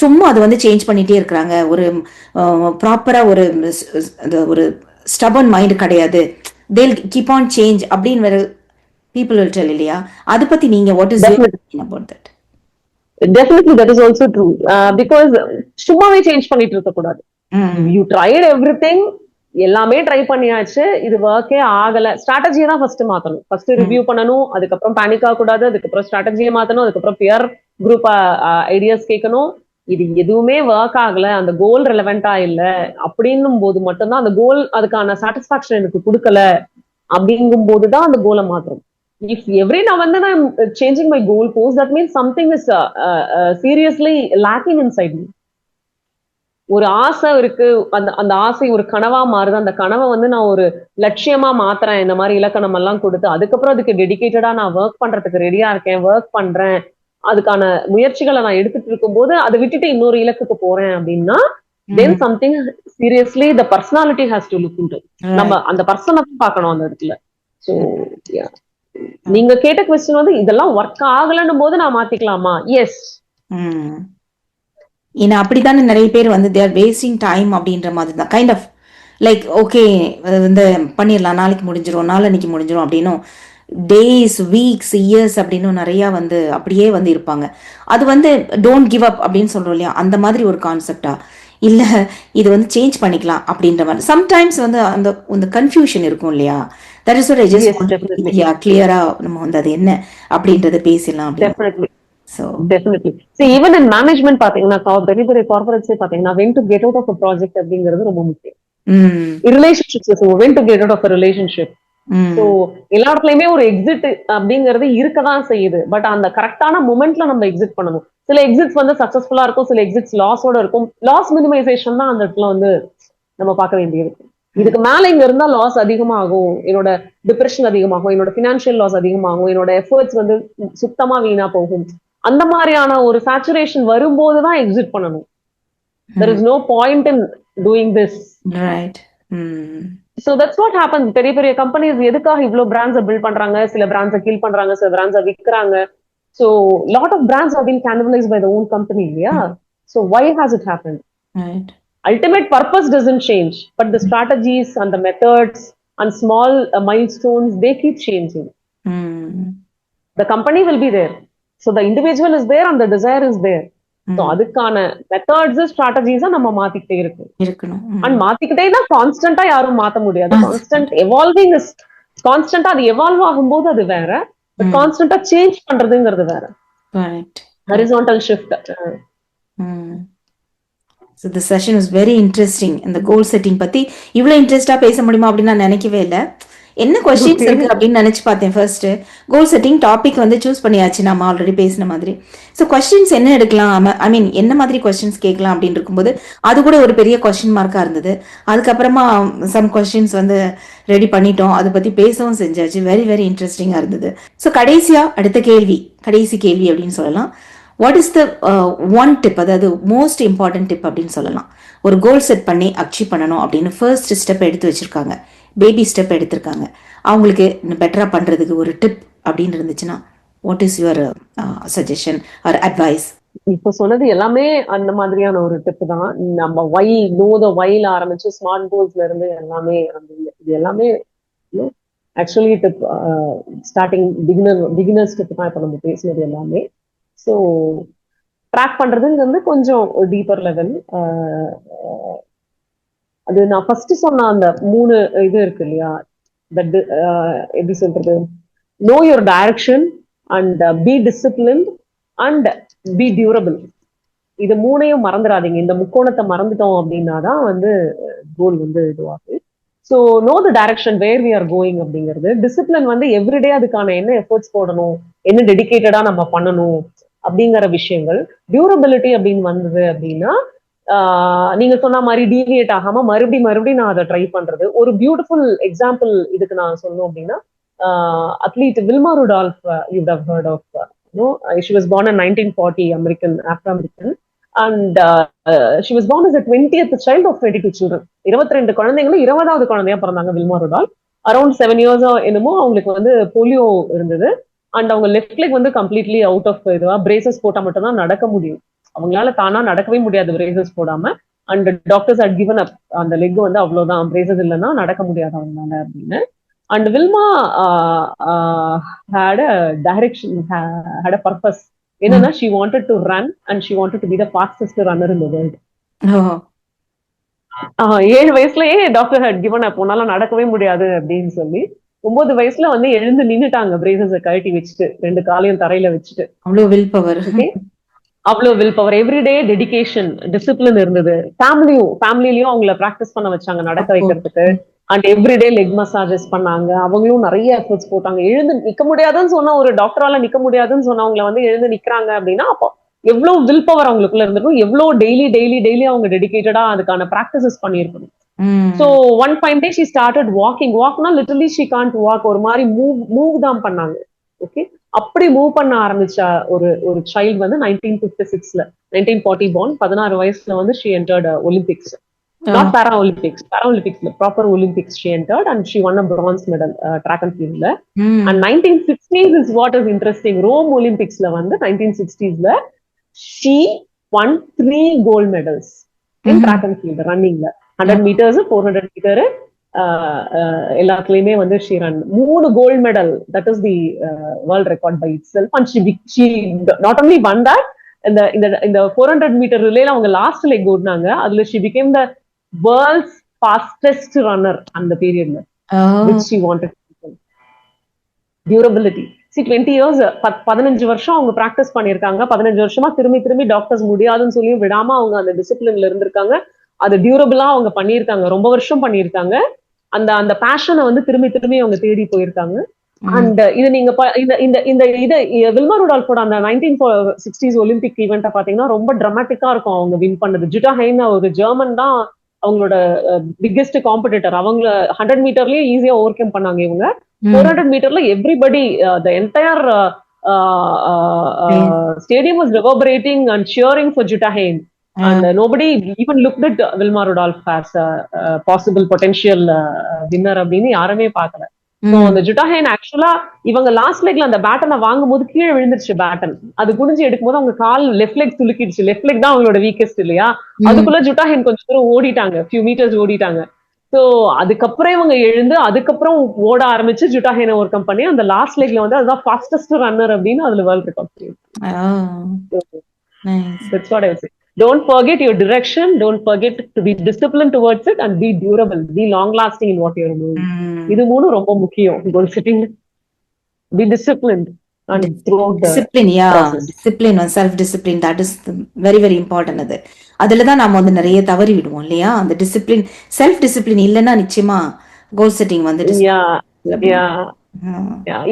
சும்மா அது வந்து சேஞ்ச் பண்ணிட்டே இருக்கிறாங்க, ஒரு ப்ராப்பராக ஒரு ஸ்டபன் மைண்ட் கிடையாது, தேல் கீப் ஆன் சேஞ்ச் அப்படின்னு வேற people will tell இல்லையா. அதை பத்தி நீங்க what is your opinion about that? Definitely that is also true. Because சும்மாவே சேஞ்ச் பண்ணிட்டு இருக்க கூடாது. You tried everything, எல்லாமே ட்ரை பண்ணியாச்சு, இது ஒர்க்கே ஆகல, ஸ்ட்ராட்டஜியை தான் ஃபர்ஸ்ட் மாத்தணும். ஃபர்ஸ்ட் ரிவ்யூ பண்ணணும், அதுக்கப்புறம் பேனிக் ஆக கூடாது, அதுக்கப்புறம் ஸ்ட்ராட்டஜியை மாத்தணும், அதுக்கப்புறம் பியர் குரூப் ஐடியாஸ் கேட்கணும். இது எதுவுமே ஒர்க் ஆகல, அந்த கோல் ரெலவெண்டா இல்ல அப்படின்னும் போது மட்டும்தான் அந்த கோல் அதுக்கான சாட்டிஸ்பாக்சன் எனக்கு கொடுக்கல அப்படிங்கும் போதுதான் அந்த கோலை மாத்துறோம். If every now and then I'm changing my goal post, that means something is seriously lacking inside me. ஒரு ஆசை இருக்கு, அந்த ஆசை ஒரு கனவா மாறுது, அந்த கனவை வந்து நான் ஒரு லட்சியமா மாத்துறேன், இந்த மாதிரி இலக்கணம் எல்லாம் கொடுத்து அதுக்கப்புறம் அதுக்கு டெடிகேட்டடா நான் ஒர்க் பண்றதுக்கு ரெடியா இருக்கேன், ஒர்க் பண்றேன், அதுக்கான முயற்சிகளை நான் எடுத்துட்டு இருக்கும் போது அதை விட்டுட்டு இன்னொரு இலக்குக்கு போறேன் அப்படின்னா then something seriously the personality has to look into. நம்ம அந்த பர்சனை பார்க்கணும் அந்த இடத்துல. So yeah, நீங்க கேட்ட क्वेश्चन வந்து இதெல்லாம் ஒர்க் ஆகலன்னும் போது நான் மாத்திக்கலாமா? எஸ். ஏன்னா அப்படித்தானே நிறைய பேர் வந்து they are wasting time அப்படின்ற மாதிரி தான். கைண்ட் ஆஃப் லைக் ஓகே வந்து பண்ணிடலாம், நாளைக்கு முடிஞ்சிடும், நாளன்னைக்கு முடிஞ்சிடும் அப்படின்னும் டேஸ் வீக்ஸ் இயர்ஸ் அப்படின்னு நிறைய வந்து அப்படியே வந்து இருப்பாங்க. அது வந்து டோன்ட் கிவ் அப் அப்படின்னு சொல்றோம் இல்லையா, அந்த மாதிரி ஒரு கான்செப்டா இல்ல இது வந்து சேஞ்ச் பண்ணிக்கலாம் அப்படின்ற மாதிரி. சம்டைம்ஸ் வந்து அந்த கன்ஃபியூஷன் இருக்கும் இல்லையா. That is what I just want to clear-ஆ நம்ம வந்து அது என்ன அப்படின்றத பேசலாம். Definitely. So definitely. See, even in management பாத்தீங்கன்னா பெரிய பெரிய கார்ப்பரேட்ஸ் பாத்தீங்கன்னா when to get out of a project அப்படிங்கிறது ரொம்ப முக்கியம். Relationships when to get out of a relationship. So எல்லா இடத்துலயுமே ஒரு எக்ஸிட் அப்படிங்கிறது இருக்கதான் செய்யுது. பட் அந்த கரெக்டான மொமெண்ட்ல நம்ம எக்ஸிட் பண்ணணும். சில எக்ஸிட்ஸ் வந்து சக்சஸ்ஃபுல்லா இருக்கும், சில எக்ஸிட்ஸ் லாஸோட இருக்கும். லாஸ் மினிமைசேஷன் தான் அந்த இடத்துல வந்து நம்ம பார்க்க வேண்டியது. இதுக்கு மேல இங்க இருந்தா லாஸ் அதிகமாகும், என்னோட டிப்ரெஷன் அதிகமாகும், என்னோட பினான்சியல் லாஸ் அதிகமாகும், என்னோட எஃபர்ட்ஸ் வந்து சுத்தமா வீணா போகும். அந்த மாதிரியான ஒரு சேச்சுரேஷன் வரும்போதுதான் எக்ஸிட் பண்ணணும். There is no point in doing this. Right. So that's what happens. பெரிய பெரிய கம்பெனிஸ் எதுக்காக இவ்வளவு பிராண்ட்ஸை பில்ட் பண்றாங்க, சில பிராண்ட்ஸை கில் பண்றாங்க, சில பிராண்ட்ஸை விற்கிறாங்க. So lot of brands have been cannibalized by the own company. Yeah. So why has it happened? Right. Ultimate purpose doesn't change, but the strategies and the methods and small milestones, they keep changing. The company will be there. So the individual is there and the desire is there. So அதுக்கான methods ஸ்ட்ராட்டஜிஸா நம்ம மாத்திக்கிட்டே இருக்கணும். And மாத்திக்கிட்டேன்னா கான்ஸ்டன்டா யாரும் மாத்த முடியாது. Constant evolving is கான்ஸ்டன்டா அது evolve ஆகும்போது அது வேற, பட் கான்ஸ்டன்டா சேஞ்ச் பண்றதுங்கிறது வேற. Horizontal shift. So the session was very interesting. இந்த கோல் செட்டிங் பத்தி இவ்வளவு இன்ட்ரெஸ்டா பேச முடியுமா அப்படின்னு நான் நினைக்கவே இல்லை. என்ன கொஸ்டின்ஸ் இருக்கு அப்படின்னு நினைச்சு பார்த்தேன். ஃபர்ஸ்ட் கோல் செட்டிங் டாபிக் வந்து சூஸ் பண்ணியாச்சு, நம்ம ஆல்ரெடி பேசின மாதிரி. ஸோ கொஸ்டின்ஸ் என்ன எடுக்கலாம், ஐ மீன் என்ன மாதிரி கொஸ்டின்ஸ் கேட்கலாம் அப்படின்னு இருக்கும்போது அது கூட ஒரு பெரிய கொஸ்டின் மார்க்கா இருந்தது. அதுக்கப்புறமா சம் கொஸ்டின்ஸ் வந்து ரெடி பண்ணிட்டோம், அதை பத்தி பேசவும் செஞ்சாச்சு. வெரி வெரி இன்ட்ரெஸ்டிங்கா இருந்தது. ஸோ கடைசி கேள்வி அப்படின்னு சொல்லலாம். What is the one tip, அதாவது மோஸ்ட் இம்பார்ட்டன்ட் டிப் அப்படின்னு சொல்லலாம். ஒரு கோல் செட் பண்ணி அச்சீவ் பண்ணணும் அப்படின்னு ஃபர்ஸ்ட் ஸ்டெப் எடுத்து வச்சிருக்காங்க, பேபி ஸ்டெப் எடுத்திருக்காங்க. அவங்களுக்கு பெட்டரா பண்றதுக்கு ஒரு டிப் அப்படின்னு இருந்துச்சுன்னா what is your suggestion R advice? இப்போ சொன்னது எல்லாமே அந்த மாதிரியான ஒரு டிப் தான். நம்ம வைல ஆரம்பிச்சு ஸ்மார்ட் கோல்ஸ்ல இருந்து எல்லாமே இது எல்லாமே actually tip starting beginners tip தான் இப்ப நம்ம பேசினது எல்லாமே. ஸோ ட்ராக் பண்றதுங்கிறது கொஞ்சம் டீப்பர் லெவல். அது நான் ஃபர்ஸ்ட் சொன்ன அந்த 3 இது இருக்கு இல்லையா, எப்படி சொல்றது, know your direction and be disciplined and be durable. இது 3ஐயும் மறந்துடாதீங்க. இந்த முக்கோணத்தை மறந்துட்டோம் அப்படின்னா தான் வந்து கோல் வந்து இதுவாகுது. So know the direction where we are going அப்படிங்கிறது. டிசிப்ளின் வந்து எவ்ரிடே அதுக்கான என்ன எஃபர்ட்ஸ் போடணும், என்ன டெடிகேட்டடா நம்ம பண்ணணும் அப்படிங்கிற விஷயங்கள். டியூரபிலிட்டி அப்படின்னு வந்தது அப்படின்னா நீங்க சொன்ன மாதிரி டீவியேட் ஆகாம மறுபடியும் நான் அதை ட்ரை பண்றது. ஒரு பியூட்டிஃபுல் எக்ஸாம்பிள் இதுக்கு நான் சொல்லணும் அப்படின்னா athlete Wilma Rudolph, you would have heard of. She was born in 1940, Afro-American, and she was born as a 20th child of 22 children. 22 குழந்தைங்களும் 20வது குழந்தையா பிறந்தாங்க வில்மா ருடால்ஃப். அரௌண்ட் 7 years என்னமோ அவங்களுக்கு வந்து போலியோ இருந்தது. அண்ட் அவங்க லெஃப்ட் லெக் வந்து completely out of இதுவா, பிரேசஸ் போட்டா மட்டும் தான் நடக்க முடியும். அவங்களால தானா நடக்கவே முடியாது பிரேசஸ் போடாம. And doctors hut given up, அந்த லெக் வந்து அவ்வளவுதான், பிரேசஸ் இல்லைன்னா நடக்க முடியாது அவங்களால அப்படின்னு. And Vilma had a direction, had a purpose. Enna, she wanted to run and she wanted to be the fastest runner in the world. 7 வயசுலயே doctor hut given up, உன்னால நடக்கவே முடியாது அப்படின்னு சொல்லி. 9 வயசுல வந்து எழுந்து நின்னுட்டாங்க, பிரேசஸை கழட்டி வச்சுட்டு, 2 காலையும் தரையில வச்சுட்டு. அவ்வளவு வில் பவர். அவ்வளவு will power, everyday dedication, discipline இருந்தது. ஃபேமிலியும் அவங்கள பிராக்டிஸ் பண்ண வச்சாங்க நடக்க வைக்கிறதுக்கு. அண்ட் எவ்ரிடே லெக் மசாஜஸ் பண்ணாங்க. அவங்களும் நிறைய எஃபர்ட்ஸ் போட்டாங்க. எழுந்து நிக்க முடியாதுன்னு சொன்னா, ஒரு டாக்டரால நிக்க முடியாதுன்னு சொன்னா அவங்கள வந்து எழுந்து நிக்கிறாங்க அப்படின்னா அப்போ எவ்வளவு வில் பவர் அவங்களுக்குள்ள இருந்திருக்கும், எவ்வளவு டெய்லி அவங்க டெடிகேட்டடா அதுக்கான பிராக்டிசஸ் பண்ணிருக்கணும். So one fine day she started walkனா literally she can't walk, ஒரு மாதிரி மூவ் தான் பண்ணாங்க. ஓகே, அப்படி மூவ் பண்ண ஆரம்பிச்ச ஒரு சைல்டு வந்து 1956ல 1940 born, 16 வயசுல வந்து she entered Olympics. Not Paralympics, proper Olympics she entered and she won a bronze medal track and field la. And 1960s is what is interesting. Rome Olympics la வந்து 1960s la she won 3 gold medals in track and field running la. 100 meters, 400 meter எல்லாத்துலயுமே வந்து she run 3 gold medal. That is the world record by itself. And she not only won that, இந்த 400 meter relay அவங்க last leg ஓடுனாங்க. அதுல she became the world's fastest runner அந்த பீரியட்ல. which she wanted to become. Durability. See, 20 years, 15 வருஷம் அவங்க practice பண்ணிருக்காங்க. 15 வருஷமா திரும்பி டாக்டர்ஸ் முடியாதுன்னு சொல்லி விடாம அவங்க அந்த டிசிப்ளின்ல இருந்திருக்காங்க. அது டியூரபிளா அவங்க பண்ணிருக்காங்க, ரொம்ப வருஷம் பண்ணிருக்காங்க. அந்த பேஷனை வந்து திரும்பி அவங்க தேடி போயிருக்காங்க. அண்ட் இது நீங்க இந்த வில்மா ருடால்ஃபோட அந்த 1960s ஒலிம்பிக் ஈவெண்ட்டை பாத்தீங்கன்னா ரொம்ப டிராமாட்டிக்கா இருக்கும் அவங்க வின் பண்ணது. ஜுட்டா ஹைன் ஒரு ஜெர்மன் தான் அவங்களோட பிக்கெஸ்ட் காம்படிட்டர். அவங்க 100 மீட்டர்லயே ஈஸியா ஓவர் கம் பண்ணாங்க. இவங்க 400 மீட்டர்ல everybody the entire stadium was reverberating and cheering for Jutta Hein. And nobody even looked at Wilma Rudolph as a possible potential winner அப்படின்னு யாருமே பார்க்கல. ஸோ அந்த ஜுட்டா ஹெயின் ஆக்சுவலா இவங்க லாஸ்ட் லெக்ல அந்த பேட்டனை வாங்கும் போது கீழே விழுந்துருச்சு பேட்டன். அது குடிஞ்சு எடுக்கும் போது அவங்க கால் லெஃப்ட் லெக் துளுக்கிடுச்சு. லெஃப்ட் லெக் தான் அவங்களோட வீக்கஸ்ட் இல்லையா? அதுக்குள்ள ஜுட்டா ஹெயின் கொஞ்சம் தூரம் ஓடிட்டாங்க, ஃபியூ மீட்டர்ஸ் ஓடிட்டாங்க. ஸோ அதுக்கப்புறம் இவங்க எழுந்து அதுக்கப்புறம் ஓட ஆரம்பிச்சு ஜுட்டா ஹெயினை ஓவர் கம் பண்ணி அந்த லாஸ்ட் லெக்ல வந்து அதுதான் ஃபாஸ்டஸ்ட் ரன்னர் அப்படின்னு அதுல world record. That's what I would say. Don't forget your direction. Don't forget to be disciplined towards it and be durable. Be long lasting in what you're doing. இது மூணு ரொம்ப முக்கியம். Goal setting. Be disciplined and throughout the discipline. Discipline and self discipline, that is very very important. அதுல தான் நாம வந்து நிறைய தவறி விடுவோம் இல்லையா? அந்த டிசிப்ளின், செல்ஃப் டிசிப்ளின் இல்லைன்னா நிச்சயமா கோல் செட்டிங் வந்துட்டு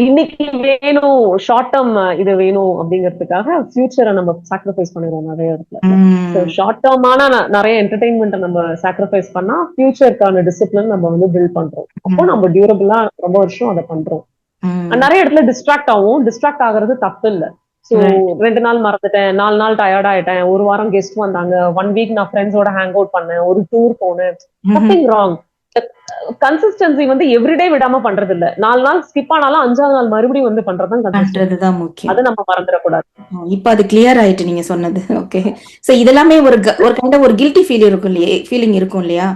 இன்னைக்கு வேணும், ஷார்ட் டேர்ம் இது வேணும் அப்படிங்கிறதுக்காக ஃபியூச்சரை நம்ம சாக்ரிஃபைஸ் பண்ணிடுவோம் நிறைய இடத்துல. ஷார்ட் டேர்மான நிறைய என்டர்டைன்மெண்ட் நம்ம சாக்ரிஃபைஸ் பண்ணா ஃபியூச்சருக்கான டிசிப்ளின் நம்ம வந்து பில்ட் பண்றோம். அப்போ நம்ம டியூரபிளா ரொம்ப வருஷம் அதை பண்றோம். நிறைய இடத்துல டிஸ்ட்ராக்ட் ஆகும். டிஸ்ட்ராக்ட் ஆகுறது தப்பு இல்லை. சோ 2 நாள் மறந்துட்டேன், 4 நாள் டயர்ட் ஆயிட்டேன், 1 வாரம் கெஸ்ட் வந்தாங்க, 1 வீக் நான் ஃப்ரெண்ட்ஸோட ஹேங் அவுட் பண்ணேன், ஒரு டூர் போனேன், நத்திங் ராங். கன்சிஸ்டன்சி வந்து எவ்ரிடே விடாம பண்றது இல்ல. 4 நாள் ஸ்கிப் ஆனாலும் 5ஆவது நாள் மறுபடியும் வந்து பண்றதுதான் முக்கியம். அது நம்ம மறந்துடக்கூடாது. இப்ப அது கிளியர் ஆயிட்டு நீங்க சொன்னது. ஓகே. சோ இதெல்லாமே ஒரு கைண்ட் ஆஃப் ஒரு கில்ட்டி ஃபீலிங் இருக்கும் இல்லையா?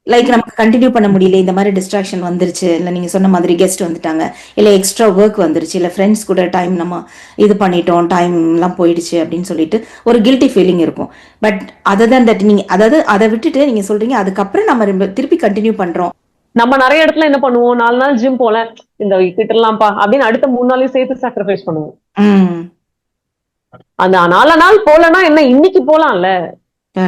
லைக் நமக்கு கண்டினியூ பண்ண முடியல, இந்த மாதிரி டிஸ்ட்ராக்ஷன் வந்துருச்சு, இல்ல நீங்க சொன்ன மாதிரி கெஸ்ட் வந்துட்டாங்க, இல்ல எக்ஸ்ட்ரா ஒர்க் வந்துருச்சு, இல்ல ஃப்ரெண்ட்ஸ் கூட டைம் நம்ம இது பண்ணிட்டோம், டைம் எல்லாம் போயிடுச்சு அப்படின்னு சொல்லிட்டு ஒரு கில்ட்டி ஃபீலிங் இருக்கும். பட் அததான் தட் நீங்க அதாவது அதை விட்டுட்டு நீங்க சொல்றீங்க அதுக்கப்புறம் நம்ம திருப்பி கண்டினியூ பண்றோம். நம்ம நிறைய இடத்துல என்ன பண்ணுவோம், 4 நாள் ஜிம் போல இந்த விட்டுலாம்ப்பா அப்படின்னு அடுத்த 3 நாளையும் சேர்த்து சாக்ரிஃபைஸ் பண்ணுவோம். அந்த 4 நாள் போலன்னா என்ன, இன்னைக்கு போலாம்ல.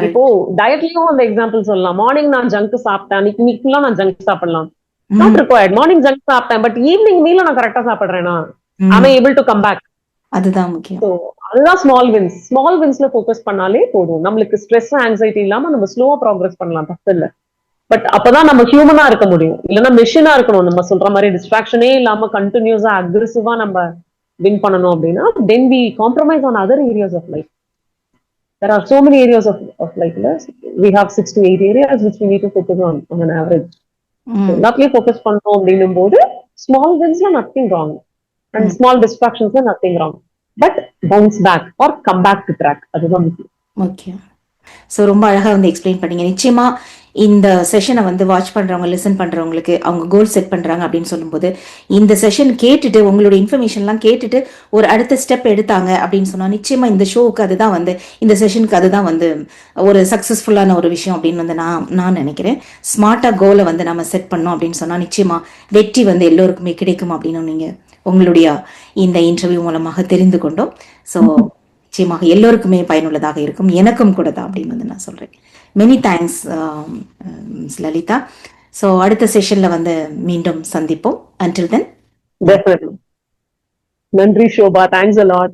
இப்போ டயட்லயும் அந்த எக்ஸாம்பிள் சொல்லலாம். மார்னிங் நான் ஜங்க் சாப்பிட்டேன், இன்னைக்கு நான் ஜங்க் சாப்பிடலாம், நாட் ரிக்வயர்ட். மார்னிங் ஜங்க் சாப்பிட்டேன், பட் ஈவினிங் மீல நான் கரெக்டா சாப்பிடுறேன்னா ஐ அம் ஏபிள் டு கம் பேக். அதுதான் முக்கியம். அதுதான் ஸ்மால் வின்ஸ். ஸ்மால் வின்ஸ்ல ஃபோக்கஸ் பண்ணாலே போதும். நம்மளுக்கு ஸ்ட்ரெஸ் ஆங்ஸைட்டி இல்லாம நம்ம ஸ்லோவா ப்ராக்ரஸ் பண்ணலாம், தப்பு இல்ல. பட் அப்பதான் நம்ம ஹியூமனா இருக்க முடியும். இல்லைன்னா மெஷினா இருக்கணும். நம்ம சொல்ற மாதிரி டிஸ்ட்ராக்ஷனே இல்லாம கண்டினியூஸா அக்ரெசிவா நம்ம வின் பண்ணணும் அப்படின்னா then we compromise on other areas of life. There are so many areas of life. We have 6 to 8 areas which we need to focus on an average. எல்லாத்துலயும் ஃபோக்கஸ் பண்ணோம் அப்படின்னும் போது ஸ்மால் வின்ஸ்ல நத்திங் ராங் அண்ட் ஸ்மால் டிஸ்ட்ராக்ஷன்ஸ்ல nothing wrong. But bounce back or come back to track, அதுதான் முக்கியம். Okay. So ரொம்ப அழகா வந்து எக்ஸ்பிளைன் பண்ணீங்க. நிச்சயமா இந்த செஷனை வந்து வாட்ச் பண்றவங்க, லிசன் பண்றவங்களுக்கு அவங்க கோல் செட் பண்றாங்க அப்படின்னு சொல்லும்போது இந்த செஷன் கேட்டுட்டு உங்களுடைய இன்ஃபர்மேஷன்லாம் கேட்டுட்டு ஒரு அடுத்த ஸ்டெப் எடுத்தாங்க அப்படின்னு சொன்னா நிச்சயமா இந்த ஷோவுக்கு அதுதான் வந்து, இந்த செஷனுக்கு அதுதான் வந்து ஒரு சக்சஸ்ஃபுல்லான ஒரு விஷயம் அப்படின்னு வந்து நான் நினைக்கிறேன். ஸ்மார்ட்டா கோலை வந்து நம்ம செட் பண்ணோம் அப்படின்னு சொன்னா நிச்சயமா வெற்றி வந்து எல்லோருக்குமே கிடைக்கும் அப்படின்னு நீங்க உங்களுடைய இந்த இன்டர்வியூ மூலமாக தெரிந்து கொண்டோம். ஸோ நிச்சயமாக எல்லோருக்குமே பயனுள்ளதாக இருக்கும், எனக்கும் கூட தான் அப்படின்னு வந்து நான் சொல்றேன். Many thanks Lalitha. ஸோ அடுத்த செஷன்ல வந்து மீண்டும் சந்திப்போம். Until then, definitely. நன்றி ஷோபா, தேங்க்ஸ் a lot.